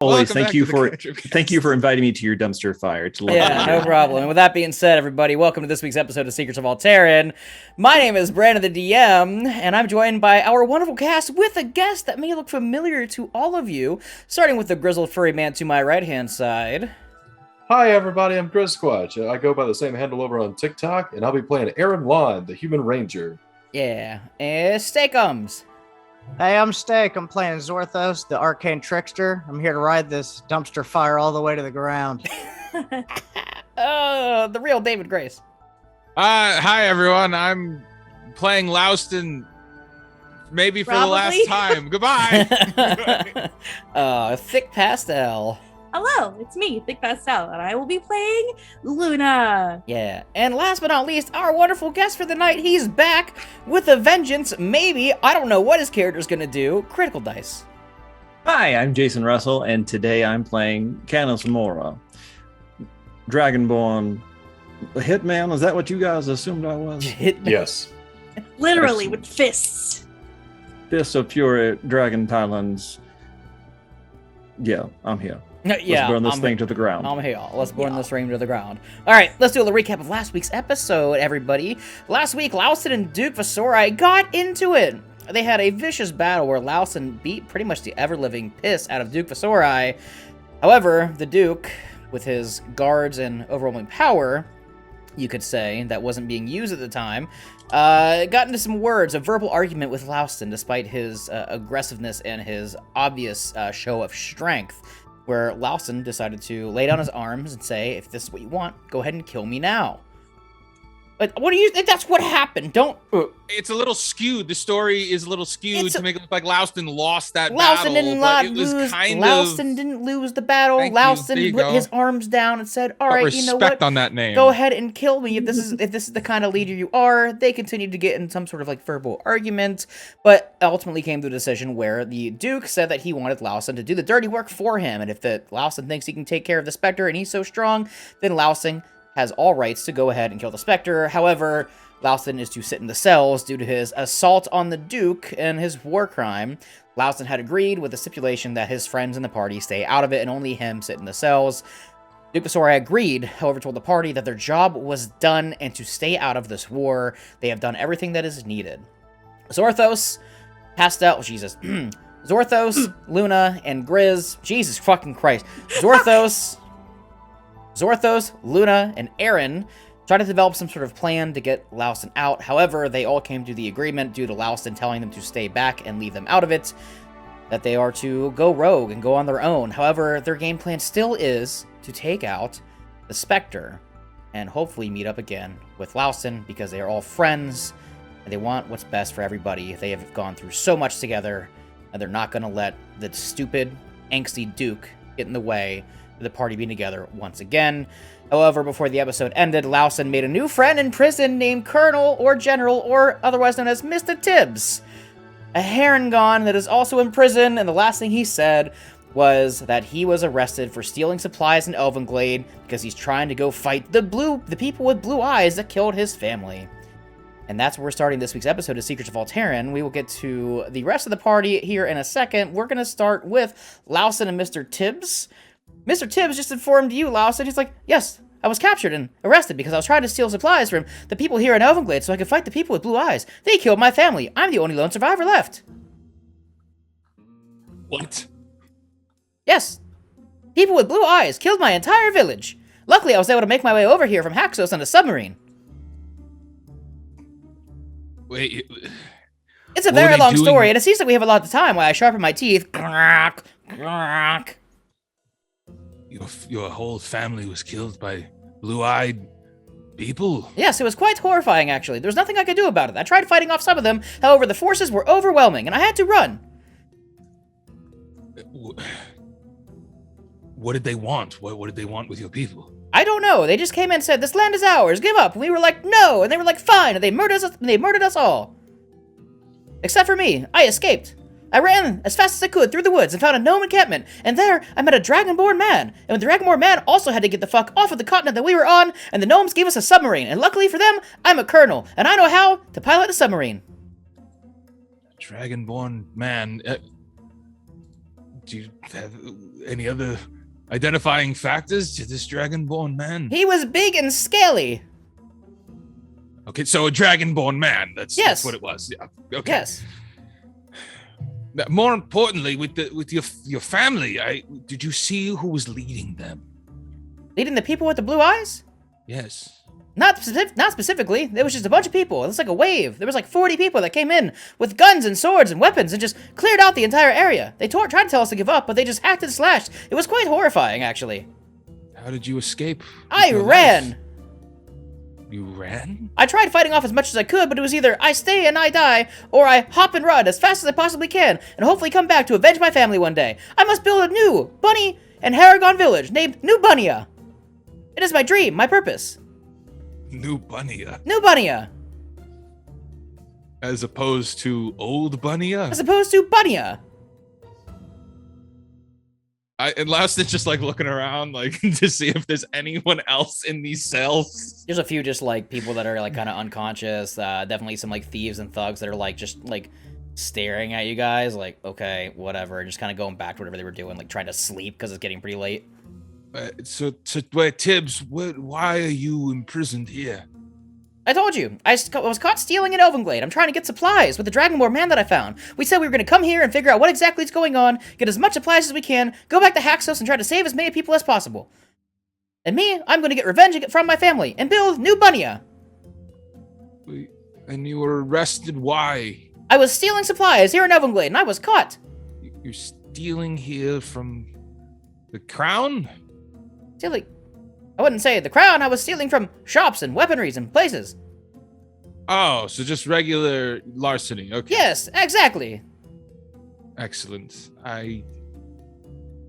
Always, thank you for inviting me to your dumpster fire. It's lovely. Yeah, no problem. And with that being said, everybody, welcome to this week's episode of Secrets of Aal'Teron. My name is Brandon the DM, and I'm joined by our wonderful cast with a guest that may look familiar to all of you, starting with the grizzled furry man to my right-hand side. Hi everybody, I'm Grizsquatch. I go by the same handle over on TikTok, and I'll be playing Aal'Teron, the Human Ranger. Yeah, and Steakums. Hey, I'm Steak. I'm playing Zorthos, the Arcane Trickster. I'm here to ride this dumpster fire all the way to the ground. The real David Grace. Hi everyone, I'm playing Louston, maybe for the last time. Goodbye. Thick Pastel. Hello, it's me, Thick Pastel, and I will be playing Luna. Yeah, and last but not least, our wonderful guest for the night. He's back with a vengeance. Maybe, I don't know what his character's gonna do. Critical Dice. Hi, I'm Jason Russell, and today I'm playing Canis Mora, Dragonborn Hitman. Is that what you guys assumed I was? Hitman. Yes. Literally, with fists. Fist of Fury, Dragon Talons. Yeah, I'm here. Yeah, let's burn this thing to the ground. I'm here. Let's burn this ring to the ground. All right, let's do a little recap of last week's episode, everybody. Last week, Louston and Duke Vasori got into it. They had a vicious battle where Louston beat pretty much the ever-living piss out of Duke Vasori. However, the Duke, with his guards and overwhelming power, you could say, that wasn't being used at the time, got into some words, a verbal argument with Louston, despite his aggressiveness and his obvious show of strength, where Louston decided to lay down his arms and say, if this is what you want, go ahead and kill me now. But what do you think? That's what happened. Don't... It's a little skewed. The story is a little skewed to make it look like Louston lost that Louston battle. Louston didn't lose the battle. Louston put his arms down and said, all right, you know what? On that name. Go ahead and kill me if this is the kind of leader you are. They continued to get in some sort of like verbal argument, but ultimately came to a decision where the Duke said that he wanted Louston to do the dirty work for him, and if Louston thinks he can take care of the Spectre and he's so strong, then Louston has all rights to go ahead and kill the Spectre. However, Louston is to sit in the cells due to his assault on the Duke and his war crime. Louston had agreed with the stipulation that his friends in the party stay out of it and only him sit in the cells. Duke Vasori agreed, however, told the party that their job was done and to stay out of this war. They have done everything that is needed. Zorthos, Pastel, Jesus, Zorthos, Luna, and Grizz, Jesus fucking Christ, Zorthos, Luna, and Aaron tried to develop some sort of plan to get Louston out. However, they all came to the agreement, due to Louston telling them to stay back and leave them out of it, that they are to go rogue and go on their own. However, their game plan still is to take out the Spectre and hopefully meet up again with Louston, because they are all friends and they want what's best for everybody. They have gone through so much together, and they're not going to let the stupid, angsty Duke get in the way the party being together once again. However, before the episode ended, Louston made a new friend in prison named Colonel or General, or otherwise known as Mr. Tibbs, a Harengon that is also in prison, and the last thing he said was that he was arrested for stealing supplies in Elvenglade because he's trying to go fight the people with blue eyes that killed his family. And that's where we're starting this week's episode of Secrets of Aal'Teron. We will get to the rest of the party here in a second. We're going to start with Louston and Mr. Tibbs. Mr. Tibbs just informed you, Louston. He's like, yes, I was captured and arrested because I was trying to steal supplies from the people here in Elvenglade so I could fight the people with blue eyes. They killed my family. I'm the only lone survivor left. What? Yes. People with blue eyes killed my entire village. Luckily, I was able to make my way over here from Haxos on a submarine. Wait. It's a very long story, and it seems like we have a lot of time while I sharpen my teeth. Your whole family was killed by blue-eyed people? Yes, it was quite horrifying, actually. There was nothing I could do about it. I tried fighting off some of them, however, the forces were overwhelming, and I had to run. What did they want? What did they want with your people? I don't know. They just came in and said, this land is ours, give up. And we were like, no. And they were like, fine. And they murdered us all. Except for me. I escaped. I ran as fast as I could through the woods and found a gnome encampment. And there, I met a Dragonborn man. And the Dragonborn man also had to get the fuck off of the continent that we were on. And the gnomes gave us a submarine. And luckily for them, I'm a colonel. And I know how to pilot a submarine. Dragonborn man. Do you have any other identifying factors to this dragonborn man? He was big and scaly. Okay, so a dragonborn man. That's what it was. Yeah. Okay. Yes. More importantly, with your family, did you see who was leading them? Leading the people with the blue eyes? Yes. Not specifically. There was just a bunch of people. It was like a wave. There was like 40 people that came in with guns and swords and weapons and just cleared out the entire area. They tried to tell us to give up, but they just hacked and slashed. It was quite horrifying, actually. How did you escape? I ran. Life? You ran? I tried fighting off as much as I could, but it was either I stay and I die, or I hop and run as fast as I possibly can, and hopefully come back to avenge my family one day. I must build a new bunny and Haragon village named New Bunnia. It is my dream, my purpose. New Bunnia. New Bunnia. As opposed to Old Bunnia? As opposed to Bunnia. And Laustin's just like looking around like to see if there's anyone else in these cells. There's a few just like people that are like kind of unconscious. Definitely some like thieves and thugs that are like just like staring at you guys like, okay, whatever. Just kind of going back to whatever they were doing, like trying to sleep because it's getting pretty late. So wait, Tibbs, why are you imprisoned here? I told you, I was caught stealing in Elvenglade. I'm trying to get supplies with the Dragonborn man that I found. We said we were going to come here and figure out what exactly is going on, get as much supplies as we can, go back to Haxos and try to save as many people as possible. And me, I'm going to get revenge from my family and build New Bunnia. And you were arrested, why? I was stealing supplies here in Elvenglade and I was caught. You're stealing here from the crown? Stealing... I wouldn't say the crown, I was stealing from shops and weaponries and places. Oh, so just regular larceny, okay. Yes, exactly. Excellent.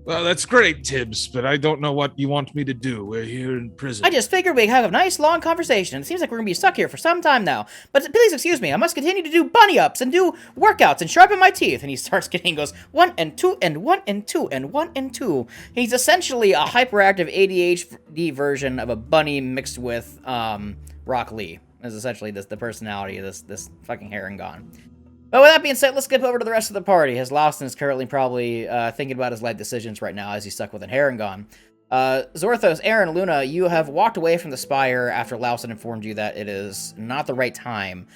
Well, that's great, Tibbs, but I don't know what you want me to do. We're here in prison. I just figured we'd have a nice long conversation. It seems like we're going to be stuck here for some time now. But please excuse me, I must continue to do bunny ups and do workouts and sharpen my teeth. And he starts getting, goes 1 and 2 and 1 and 2 and 1 and 2. He's essentially a hyperactive ADHD version of a bunny mixed with Rock Lee. Is essentially the personality of this fucking Harangon. But with that being said, let's skip over to the rest of the party, as Laustin is currently probably thinking about his life decisions right now as he's stuck with an Harangon. Zorthos, Aaron, Luna, you have walked away from the Spire after Laustin informed you that it is not the right time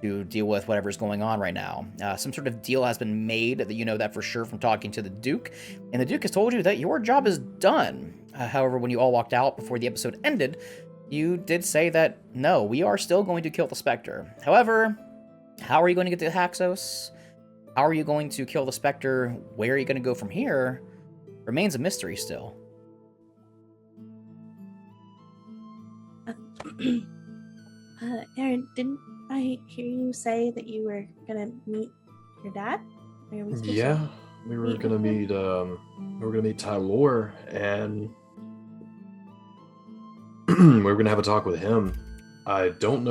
to deal with whatever's going on right now. Some sort of deal has been made, that you know that for sure from talking to the Duke, and the Duke has told you that your job is done. However, when you all walked out before the episode ended, you did say that, no, we are still going to kill the Spectre. However... how are you going to get to Haxos? How are you going to kill the Spectre? Where are you going to go from here? Remains a mystery still. Aaron, didn't I hear you say that you were gonna meet your dad? Yeah, we were gonna meet. We were gonna meet Tylor, and we were gonna have a talk with him. I don't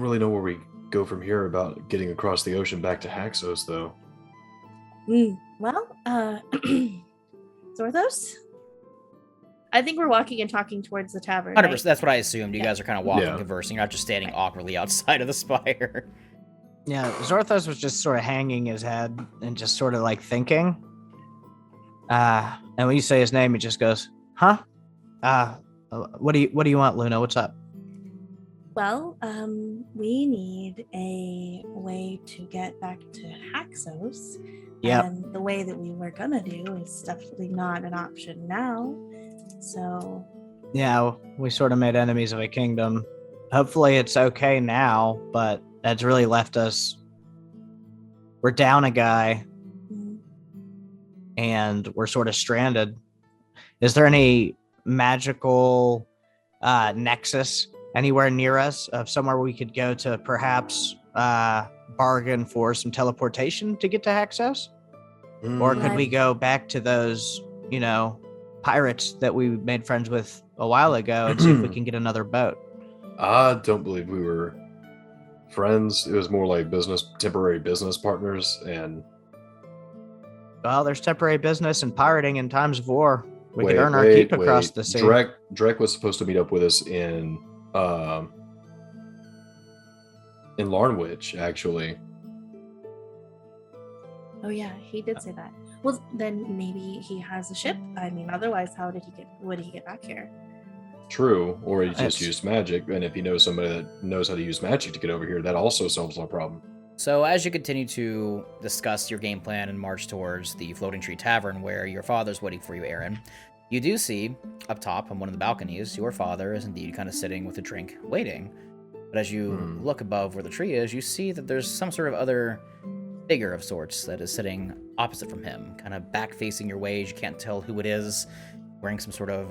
really know where we go from here about getting across the ocean back to Haxos, though. Well, Zorthos? I think we're walking and talking towards the tavern. 100%. Right? That's what I assumed. You guys are kind of walking, Yeah. conversing. You're not just standing awkwardly outside of the Spire. Yeah, Zorthos was just sort of hanging his head and just sort of like thinking. And when you say his name, he just goes, "Huh? What do you want, Luna? What's up?" Well, we need a way to get back to Haxos. Yep. And the way that we were gonna do is definitely not an option now. So Yeah, we sort of made enemies of a kingdom. Hopefully it's okay now, but that's really left us. We're down a guy, and we're sort of stranded. Is there any magical nexus anywhere near us of somewhere we could go to perhaps bargain for some teleportation to get to Haxos? Or could we go back to those, pirates that we made friends with a while ago and see if we can get another boat? I don't believe we were friends. It was more like temporary business partners, and Well, there's temporary business and pirating in times of war. We could earn our keep across the sea. Drek was supposed to meet up with us in Larnwich, actually. Oh yeah, he did say that. Well, then maybe he has a ship. I mean, otherwise, would he get back here? True, or he just It's- used magic, and if he knows somebody that knows how to use magic to get over here, that also solves our problem. So, as you continue to discuss your game plan and march towards the Floating Tree Tavern where your father's waiting for you, Aaron, you do see up top on one of the balconies, your father is indeed kind of sitting with a drink waiting. But as you look above where the tree is, you see that there's some sort of other figure of sorts that is sitting opposite from him, kind of back facing your ways. You can't tell who it is, wearing some sort of,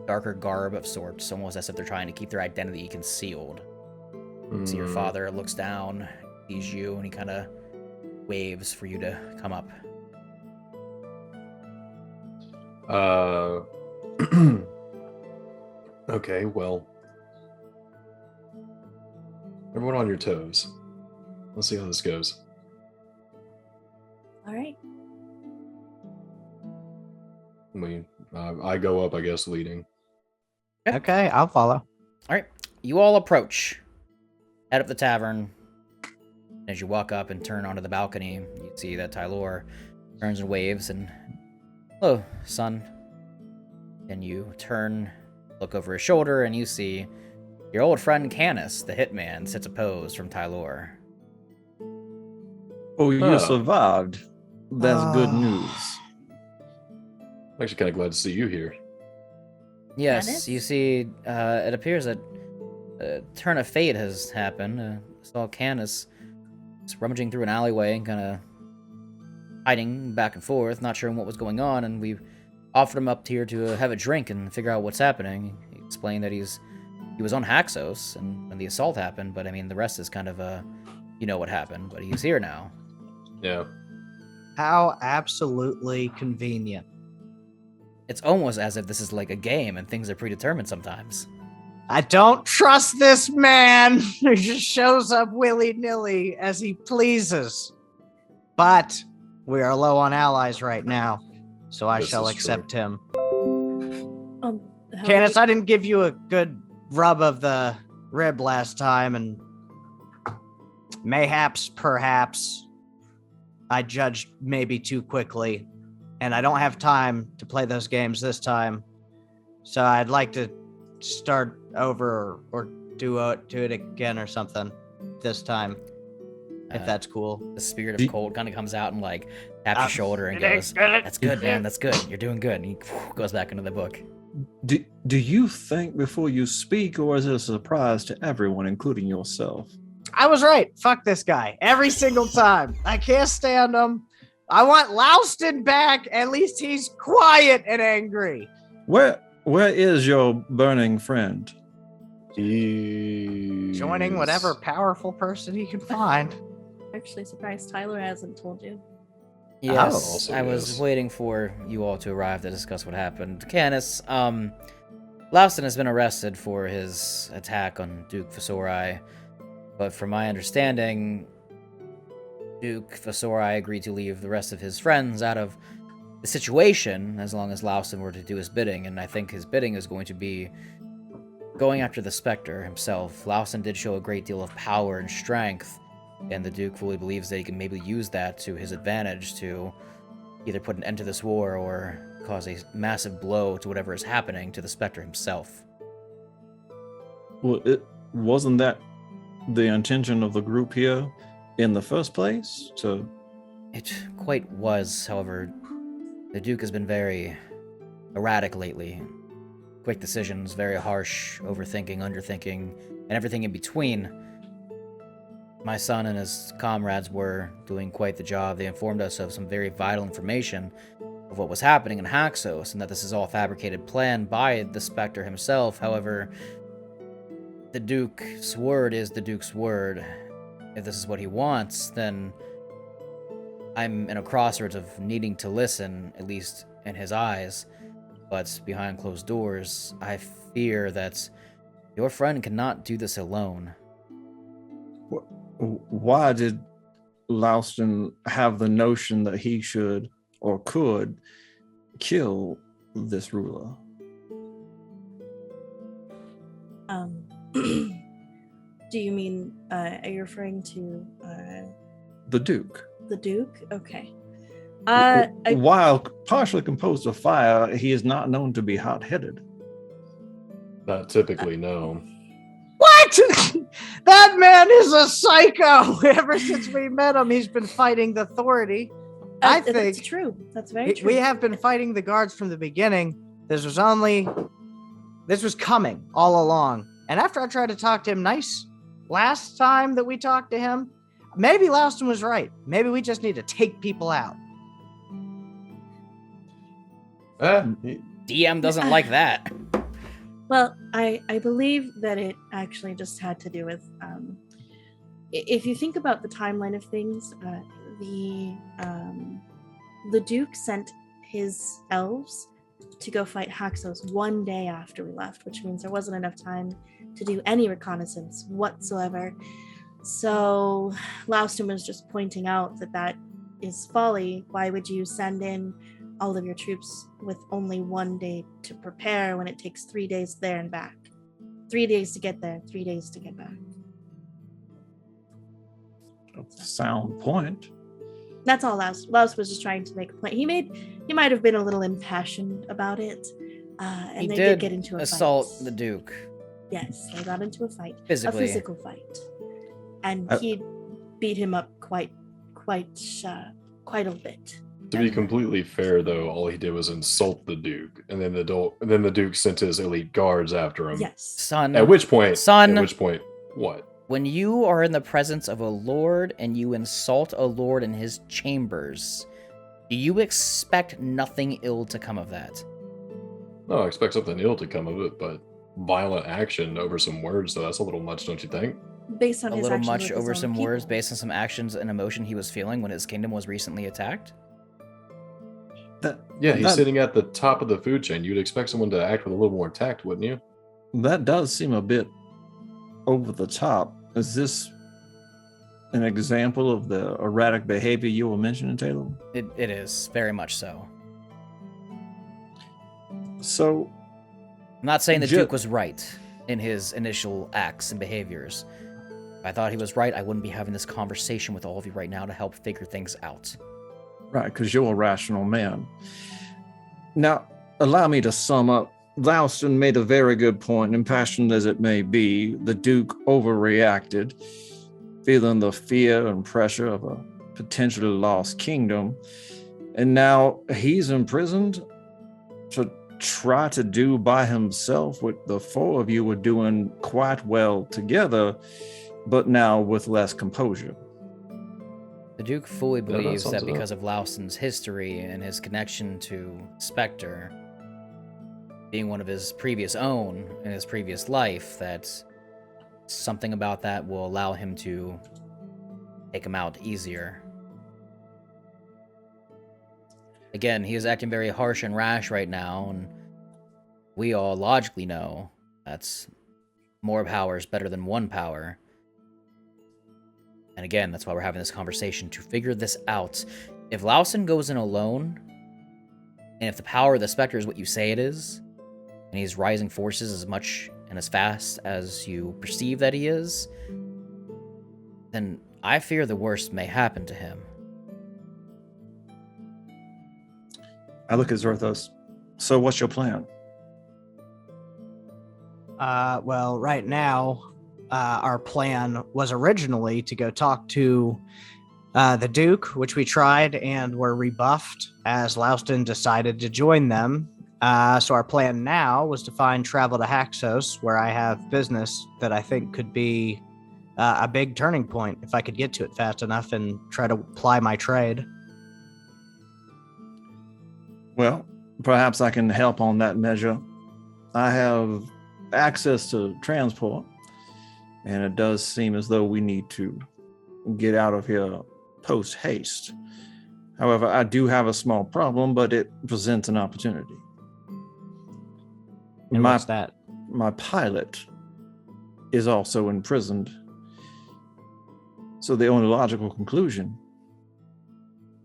darker garb of sorts, almost as if they're trying to keep their identity concealed. So your father looks down, sees you, and he kind of waves for you to come up. Okay, well. Everyone on your toes. Let's see how this goes. All right. I go up, I guess, leading. Okay, I'll follow. All right, you all approach, head up the tavern. As you walk up and turn onto the balcony, you see that Tylor turns and waves and, "Hello, son." And you turn, look over his shoulder, and you see your old friend Canis, the hitman, sits opposed from Tylor. Oh, you Oh. survived. That's good Ah. news. I'm actually kind of glad to see you here. Yes, Canis? you see, it appears that a turn of fate has happened. Saw Canis rummaging through an alleyway and kind of hiding back and forth, not sure what was going on, and we offered him up here to have a drink and figure out what's happening. He explained that he was on Haxos and when the assault happened, but I mean, the rest is kind of you know what happened, but he's here now. Yeah. How absolutely convenient. It's almost as if this is like a game and things are predetermined sometimes. I don't trust this man. He just shows up willy-nilly as he pleases. But we are low on allies right now, so I This shall is true. accept him. How Candace, did I didn't give you a good rub of the rib last time, and perhaps, I judged maybe too quickly, and I don't have time to play those games this time. So I'd like to start over or do it again or something this time, if that's cool. The spirit Do- of cold kind of comes out and like taps your shoulder and goes, "That's good, man. That's good. You're doing good." And he goes back into the book. Do you think before you speak, or is it a surprise to everyone, including yourself? I was right. Fuck this guy every single time. I can't stand him. I want Louston back. At least he's quiet and angry. Where is your burning friend? Joining whatever powerful person he can find. actually surprised Tyler hasn't told you. Yes, also I was yes. waiting for you all to arrive to discuss what happened. Canis, Louston has been arrested for his attack on Duke Vasori, but from my understanding, Duke Vasori agreed to leave the rest of his friends out of the situation as long as Louston were to do his bidding, and I think his bidding is going to be going after the Spectre himself. Louston did show a great deal of power and strength, and the Duke fully believes that he can maybe use that to his advantage to either put an end to this war or cause a massive blow to whatever is happening to the Spectre himself. Well, wasn't that the intention of the group here in the first place? So It quite was, however, the Duke has been very erratic lately. Quick decisions, very harsh, overthinking, underthinking, and everything in between. My son and his comrades were doing quite the job. They informed us of some very vital information of what was happening in Haxos, and that this is all a fabricated plan by the Spectre himself. However, the Duke's word is the Duke's word. If this is what he wants, then I'm in a crossroads of needing to listen, at least in his eyes. But behind closed doors, I fear that your friend cannot do this alone. why did Louston have the notion that he should or could kill this ruler? Do you mean, are you referring to, The Duke. The Duke? Okay. I While partially composed of fire, he is not known to be hot-headed. Not typically, no. What? That man is a psycho. Ever since we met him, he's been fighting the authority. I that's think true. That's very true. we have been fighting the guards from the beginning. This was coming all along. And after I tried to talk to him nice last time that we talked to him, maybe Louston was right. Maybe we just need to take people out. DM doesn't like that. Well, I believe that it actually just had to do with if you think about the timeline of things, the Duke sent his elves to go fight Haxos one day after we left, which means there wasn't enough time to do any reconnaissance whatsoever. So Louston was just pointing out that is folly. Why would you send in all of your troops with only 1 day to prepare when it takes 3 days there and back? 3 days to get there, 3 days to get back. Sound point. That's all Laus was just trying to make a point. He might have been a little impassioned about it. And they did get into a assault fight. the Duke. Yes, they got into a fight. Physically. A physical fight. And he beat him up quite a bit. To be completely fair, though, all he did was insult the Duke, and then the Duke sent his elite guards after him. Yes. Son. At which point, what? When you are in the presence of a lord and you insult a lord in his chambers, do you expect nothing ill to come of that? No, I expect something ill to come of it, but violent action over some words, though, that's a little much, don't you think? Based on A his little actions much with his over own some people. words based on some actions and emotion he was feeling when his kingdom was recently attacked? Yeah, he's sitting at the top of the food chain. You'd expect someone to act with a little more tact, wouldn't you? That does seem a bit over the top. Is this an example of the erratic behavior you were mentioning, Taylor? It is, very much so. So, I'm not saying the Duke was right in his initial acts and behaviors. If I thought he was right, I wouldn't be having this conversation with all of you right now to help figure things out. right, because you're a rational man. Now, allow me to sum up. Louston made a very good point, impassioned as it may be. The Duke overreacted, feeling the fear and pressure of a potentially lost kingdom. And now he's imprisoned to try to do by himself what the four of you were doing quite well together, but now with less composure. The Duke fully believes sums that it up. because of Louston's history and his connection to Spectre, being one of his previous own in his previous life, that something about that will allow him to take him out easier. Again, he is acting very harsh and rash right now, and we all logically know that's more power is better than one power. And again, that's why we're having this conversation, to figure this out. If Louston goes in alone, and if the power of the Spectre is what you say it is, and he's rising forces as much and as fast as you perceive that he is, then I fear the worst may happen to him. I look at Zorthos. So what's your plan? Well, right now, our plan was originally to go talk to the Duke, which we tried and were rebuffed as Louston decided to join them. So our plan now was to find travel to Haxos, where I have business that I think could be a big turning point if I could get to it fast enough and try to ply my trade. Well, perhaps I can help on that measure. I have access to transport, and it does seem as though we need to get out of here post haste. However, I do have a small problem, but it presents an opportunity. And what's that? My pilot is also imprisoned. So the only logical conclusion,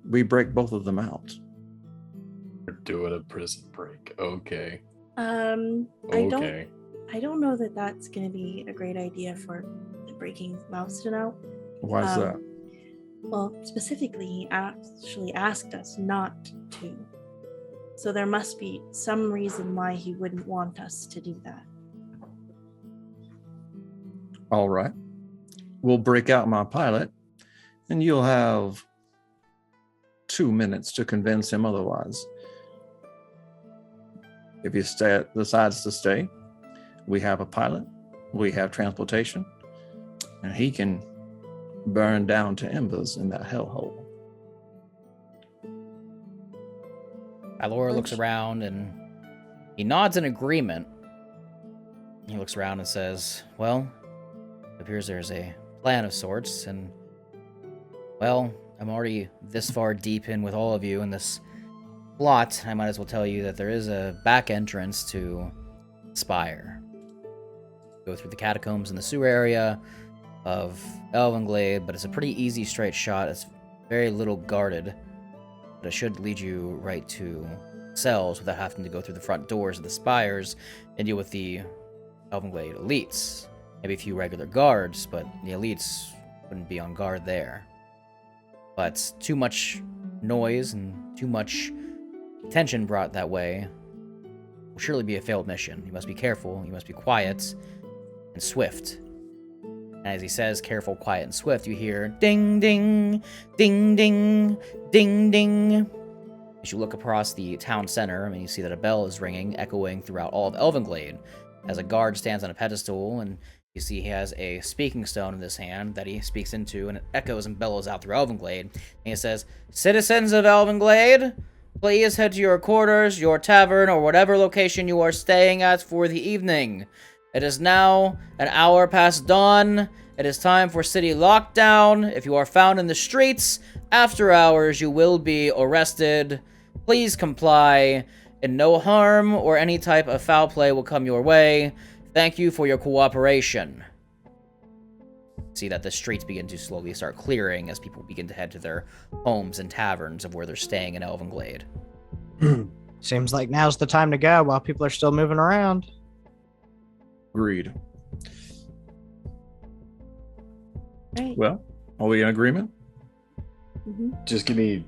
we break both of them out. We're doing a prison break. Okay. I don't know that that's going to be a great idea for breaking Louston out. Why is that? Well, specifically, he actually asked us not to. So there must be some reason why he wouldn't want us to do that. All right. We'll break out my pilot, and you'll have 2 minutes to convince him otherwise. If he decides to stay, we have a pilot, we have transportation, and he can burn down to embers in that hellhole. Alora looks around and he nods in agreement. He looks around and says, well, it appears there's a plan of sorts, and, well, I'm already this far deep in with all of you in this plot. I might as well tell you that there is a back entrance to Spire. Go through the catacombs in the sewer area of Elvenglade, but it's a pretty easy straight shot. It's very little guarded, but it should lead you right to cells without having to go through the front doors of the spires and deal with the Elvenglade elites. Maybe a few regular guards, but the elites wouldn't be on guard there. But too much noise and too much tension brought that way will surely be a failed mission. You must be careful, you must be quiet and swift. And as he says, careful, quiet, and swift, you hear ding, ding, ding, ding, ding, ding. As you look across the town center, you see that a bell is ringing, echoing throughout all of Elvenglade, as a guard stands on a pedestal, and you see he has a speaking stone in his hand that he speaks into, and it echoes and bellows out through Elvenglade. And he says, citizens of Elvenglade, please head to your quarters, your tavern, or whatever location you are staying at for the evening. It is now an hour past dawn. It is time for city lockdown. If you are found in the streets after hours, you will be arrested. Please comply, and no harm or any type of foul play will come your way. Thank you for your cooperation. See that the streets begin to slowly start clearing as people begin to head to their homes and taverns of where they're staying in Elvenglade. Seems like now's the time to go while people are still moving around. Agreed. Right. Well, are we in agreement? Mm-hmm. Just give me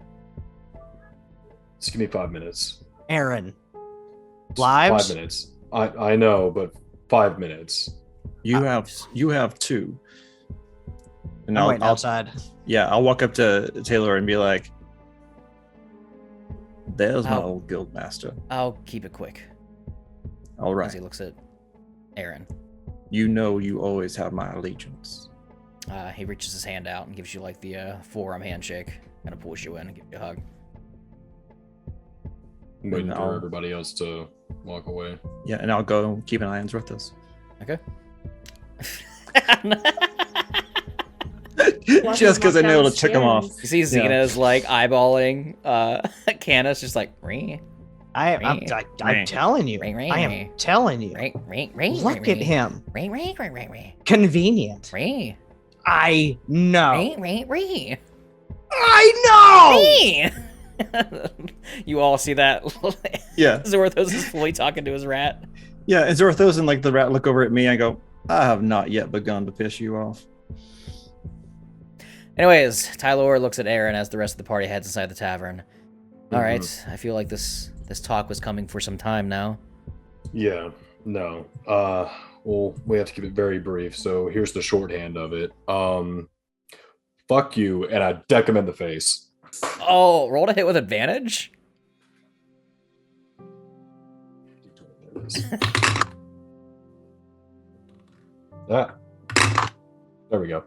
5 minutes. Aaron. Lives? 5 minutes. I know, but 5 minutes. You have 2. And I'm waiting outside. I'll walk up to Taylor and be like, there's my old guild master. I'll keep it quick. All right. As he looks at Aaron. You know you always have my allegiance. He reaches his hand out and gives you like the forearm handshake. Kind of pulls you in and gives you a hug. I'm waiting And for I'll- everybody else to walk away. Yeah, and I'll go keep an eye on Zrithos. Okay. Just because I know it'll tick him off. You see Xena's like eyeballing Canis, just like ring, I'm telling you. Ring, ring, I ring. am telling you. ring, ring, ring. Look at him. Ring, ring, ring, ring, ring. Convenient. Ring, I know. ring, ring, ring. I know. Ring. You all see that? Yeah. Zorthos is fully talking to his rat. Yeah, and Zrithos and like the rat look over at me. I go, I have not yet begun to piss you off. Anyways, Tylor looks at Aaron as the rest of the party heads inside the tavern. All right, I feel like this talk was coming for some time now. Yeah, no. Well, we have to keep it very brief, so here's the shorthand of it. Fuck you, and I deck him in the face. Oh, roll to hit with advantage? Ah. There we go.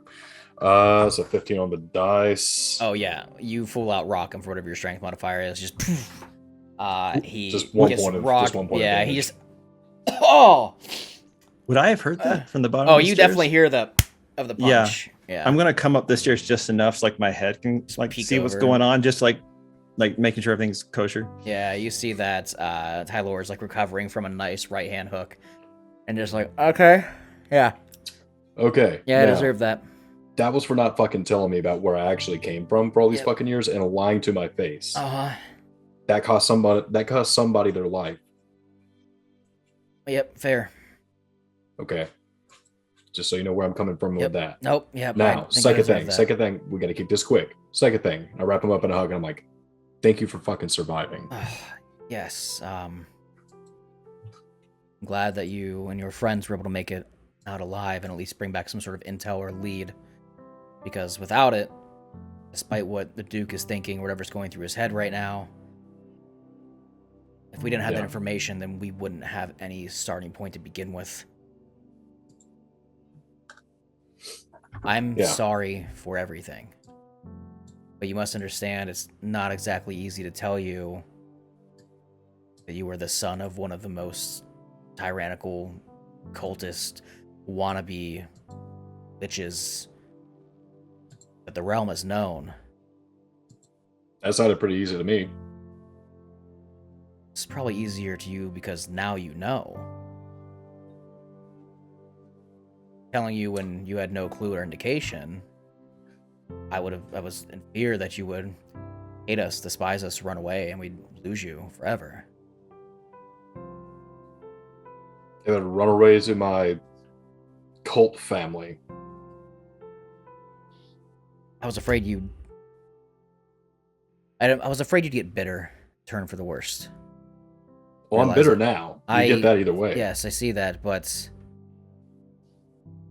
So 15 on the dice. Oh yeah, you full out rock him for whatever your strength modifier is. Just poof. He Just one gets point of- rocked. just 1 point of yeah, he damage. just. Oh. Would I have heard that from the bottom? Oh, of the you stairs? definitely hear the of the Yeah. punch. Yeah. I'm gonna come up the stairs just enough so like my head can like peek see what's over. going on, just like making sure everything's kosher. Yeah, you see that Tylor is like recovering from a nice right hand hook, and just like, okay, yeah, Okay. yeah, I now, deserve that. That was for not fucking telling me about where I actually came from for all these Yep. fucking years and lying to my face. Uh-huh. That cost somebody their life. Yep, fair. Okay. Just so you know where I'm coming from with that. Nope. Yep. Now, second thing, we got to keep this quick. Second thing, I wrap him up in a hug, and I'm like, thank you for fucking surviving. Yes. I'm glad that you and your friends were able to make it out alive and at least bring back some sort of intel or lead. Because without it, despite what the Duke is thinking, whatever's going through his head right now, if we didn't have that information, then we wouldn't have any starting point to begin with. I'm sorry for everything. But you must understand, it's not exactly easy to tell you that you were the son of one of the most tyrannical, cultist, wannabe bitches that the realm has known. That sounded pretty easy to me. It's probably easier to you because now you know. Telling you when you had no clue or indication, I was in fear that you would hate us, despise us, run away, and we'd lose you forever. And then run away to my cult family. I was afraid you'd get bitter, turn for the worst. Well, I'm bitter now. You get that either way. Yes, I see that, but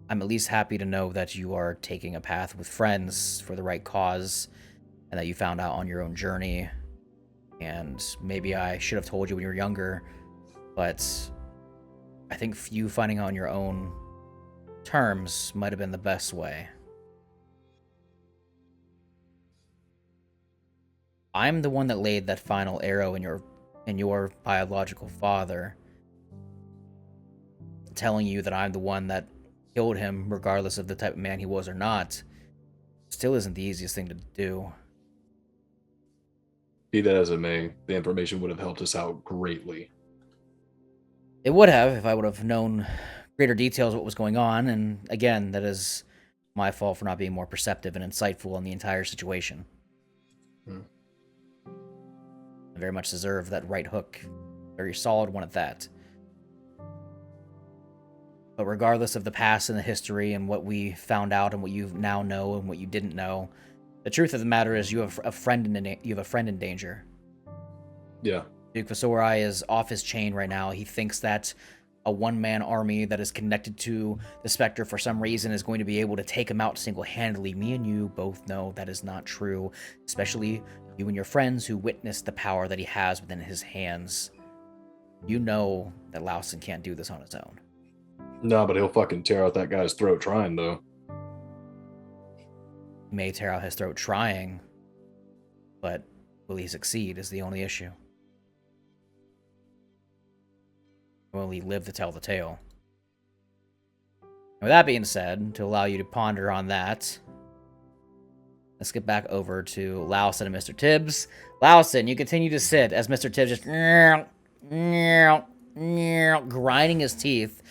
I'm at least happy to know that you are taking a path with friends for the right cause, and that you found out on your own journey. And maybe I should have told you when you were younger, but I think you finding out on your own terms might have been the best way. I'm the one that laid that final arrow in your biological father, telling you that I'm the one that killed him, regardless of the type of man he was or not. Still isn't the easiest thing to do. Be that as it may, the information would have helped us out greatly. It would have if I would have known greater details of what was going on, and again, that is my fault for not being more perceptive and insightful on the entire situation. I very much deserve that right hook. Very solid one at that. But regardless of the past and the history and what we found out and what you now know and what you didn't know, the truth of the matter is you have a friend in danger. Yeah. Duke Visorai is off his chain right now. He thinks that a one-man army that is connected to the Spectre for some reason is going to be able to take him out single-handedly. Me and you both know that is not true, especially you and your friends who witnessed the power that he has within his hands. You know that Laosin can't do this on his own. No, but he'll fucking tear out that guy's throat trying, though. He may tear out his throat trying, but will he succeed is the only issue. Will he live to tell the tale? And with that being said, to allow you to ponder on that, let's get back over to Laosin and Mr. Tibbs. Laosin, you continue to sit as Mr. Tibbs just grinding his teeth.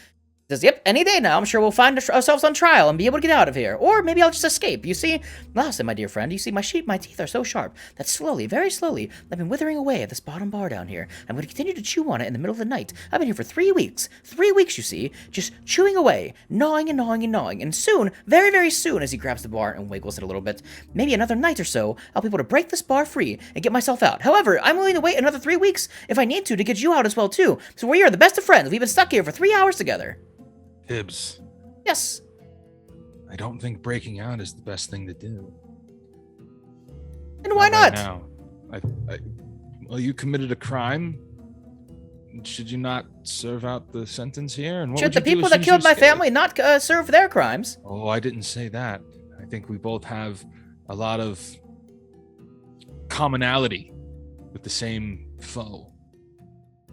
Says, yep, any day now, I'm sure we'll find ourselves on trial and be able to get out of here. Or maybe I'll just escape. You see, Laosin, my dear friend, you see, my teeth are so sharp that slowly, very slowly, I've been withering away at this bottom bar down here. I'm going to continue to chew on it in the middle of the night. I've been here for 3 weeks. 3 weeks, you see, just chewing away, gnawing and gnawing and gnawing. And soon, very, very soon, as he grabs the bar and wiggles it a little bit, maybe another night or so, I'll be able to break this bar free and get myself out. However, I'm willing to wait another 3 weeks if I need to get you out as well, too. So we are the best of friends. We've been stuck here for 3 hours together. Tibbs. Yes. I don't think breaking out is the best thing to do. And why not? Right now. Well, you committed a crime. Should you not serve out the sentence here? And what should the people that killed my family not serve their crimes? Oh, I didn't say that. I think we both have a lot of commonality with the same foe.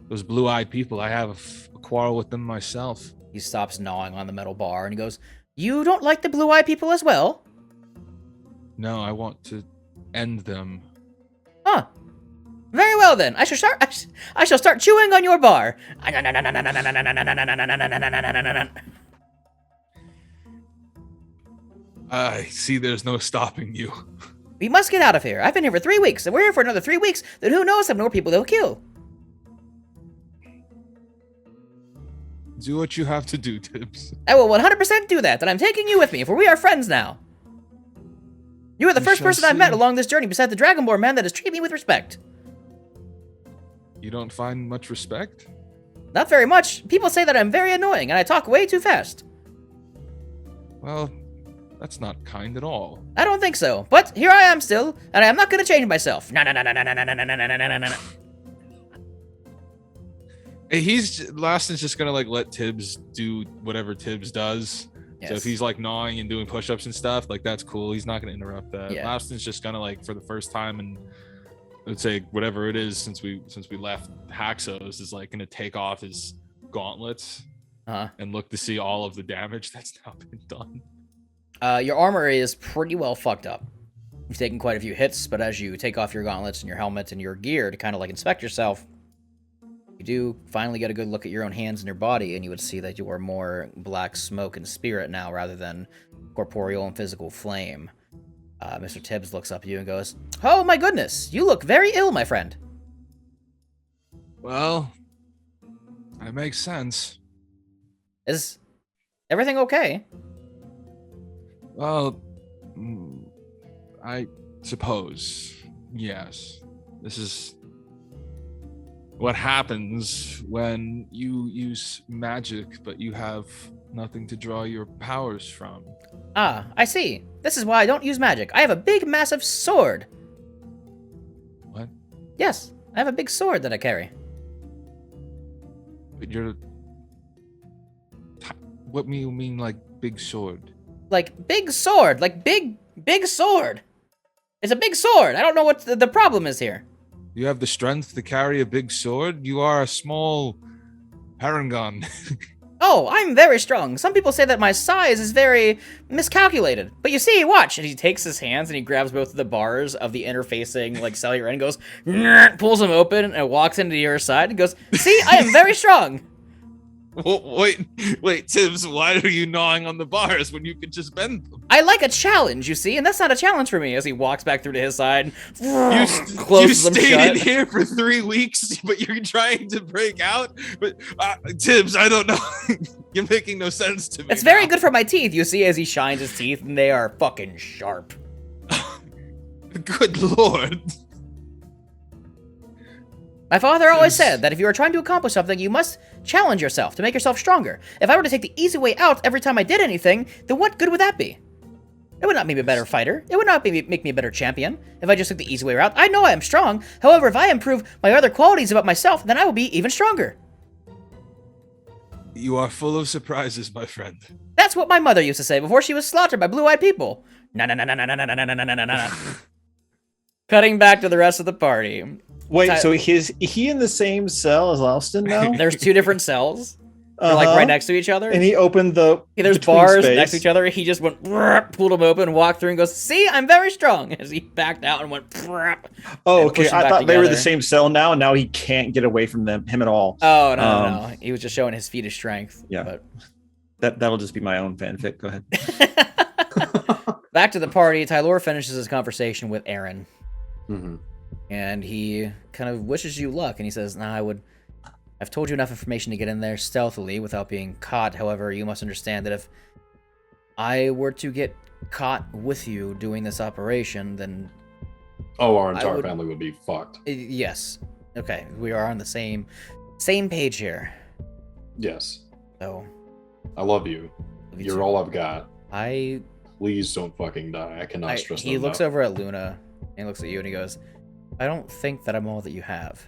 Those blue-eyed people, I have a quarrel with them myself. He stops gnawing on the metal bar and he goes, you don't like the blue-eyed people as well? No, I want to end them. Huh. Very well then. I shall start chewing on your bar. I see there's no stopping you. We must get out of here. I've been here for 3 weeks, and we're here for another 3 weeks. Then who knows how many more people they'll kill. Do what you have to do, Tibbs. I will 100% do that, and I'm taking you with me, for we are friends now. You are the We first shall person I've met see. along this journey besides the Dragonborn man that has treated me with respect. You don't find much respect? Not very much. People say that I'm very annoying, and I talk way too fast. Well, that's not kind at all. I don't think so, but here I am still, and I am not going to change myself. No. Hey, Laston's just gonna like let Tibbs do whatever Tibbs does. Yes. So if he's like gnawing and doing push-ups and stuff, like that's cool. He's not gonna interrupt that. Yeah. Laston's just gonna like for the first time and let's say whatever it is since we left Haxos is like gonna take off his gauntlets Uh-huh. and look to see all of the damage that's now been done. Your armor is pretty well fucked up. You've taken quite a few hits, but as you take off your gauntlets and your helmet and your gear to kind of like inspect yourself, you do finally get a good look at your own hands and your body, and you would see that you are more black smoke and spirit now rather than corporeal and physical flame. Mr. Tibbs looks up at you and goes, "Oh my goodness, you look very ill, my friend." Well, that makes sense. Is everything okay? Well, I suppose, yes. This is what happens when you use magic, but you have nothing to draw your powers from. Ah, I see. This is why I don't use magic. I have a big, massive sword. What? Yes, I have a big sword that I carry. But you're... What do you mean, like, big sword? Like, big sword. Like, big sword. It's a big sword. I don't know what the problem is here. You have the strength to carry a big sword? You are a small paragon. Oh, I'm very strong. Some people say that my size is very miscalculated. But you see, watch. And he takes his hands and he grabs both of the bars of the interfacing, like, cellular end, goes, pulls them open and walks into your side and goes, "See, I am very strong." Wait, Tibbs, why are you gnawing on the bars when you could just bend them? I like a challenge, you see, and that's not a challenge for me. As he walks back through to his side, You closes them stayed shut. in here for 3 weeks, but you're trying to break out? But, Tibbs, I don't know. You're making no sense to me. It's very now. good for my teeth, you see, as he shines his teeth, and they are fucking sharp. Good lord. My father always Yes. said that if you are trying to accomplish something, you must challenge yourself to make yourself stronger. If I were to take the easy way out every time I did anything, then what good would that be? It would not make me a better fighter. It would not make me a better champion if I just took the easy way out. I know I am strong. However, if I improve my other qualities about myself, then I will be even stronger. You are full of surprises, my friend. That's what my mother used to say before she was slaughtered by blue-eyed people. Na. Cutting back to the rest of the party. Wait, so is he in the same cell as Alston now? There's two different cells. They're like right next to each other. And he opened the There's between bars space. next to each other. He just went, pulled them open, walked through, and goes, "See, I'm very strong." As he backed out and went, Oh, and okay. pushed them I back thought they were the together. same cell now, and now he can't get away from him at all. Oh, no. He was just showing his feat of strength. Yeah. But That'll just be my own fanfic. Go ahead. back to the party, Tylor finishes his conversation with Aaron. Mm-hmm. And he kind of wishes you luck, and he says, I've told you enough information to get in there stealthily without being caught. However, you must understand that if I were to get caught with you doing this operation, then Oh, our entire would- family would be fucked. yes. Okay, we are on the same page here. Yes. So, I love you. love you You're too. all I've got. I Please don't fucking die. I cannot stress he that looks enough. over at Luna and he looks at you and he goes, "I don't think that I'm all that you have."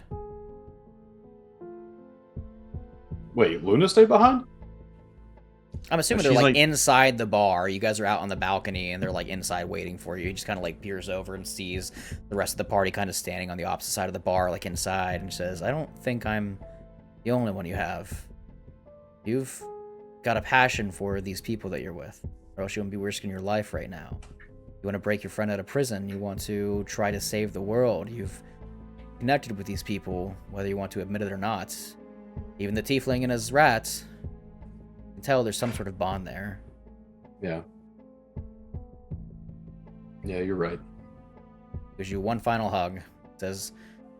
Wait, Luna stayed behind? I'm assuming She's they're like like- inside the bar. You guys are out on the balcony and they're like inside waiting for you. He just kind of like peers over and sees the rest of the party kind of standing on the opposite side of the bar, like inside, and says, "I don't think I'm the only one you have. You've got a passion for these people that you're with, or else you wouldn't be risking your life right now. You want to break your friend out of prison. You want to try to save the world. You've connected with these people, whether you want to admit it or not. Even the tiefling and his rats, you can tell there's some sort of bond there." Yeah. Yeah, you're right. Gives you one final hug. Says,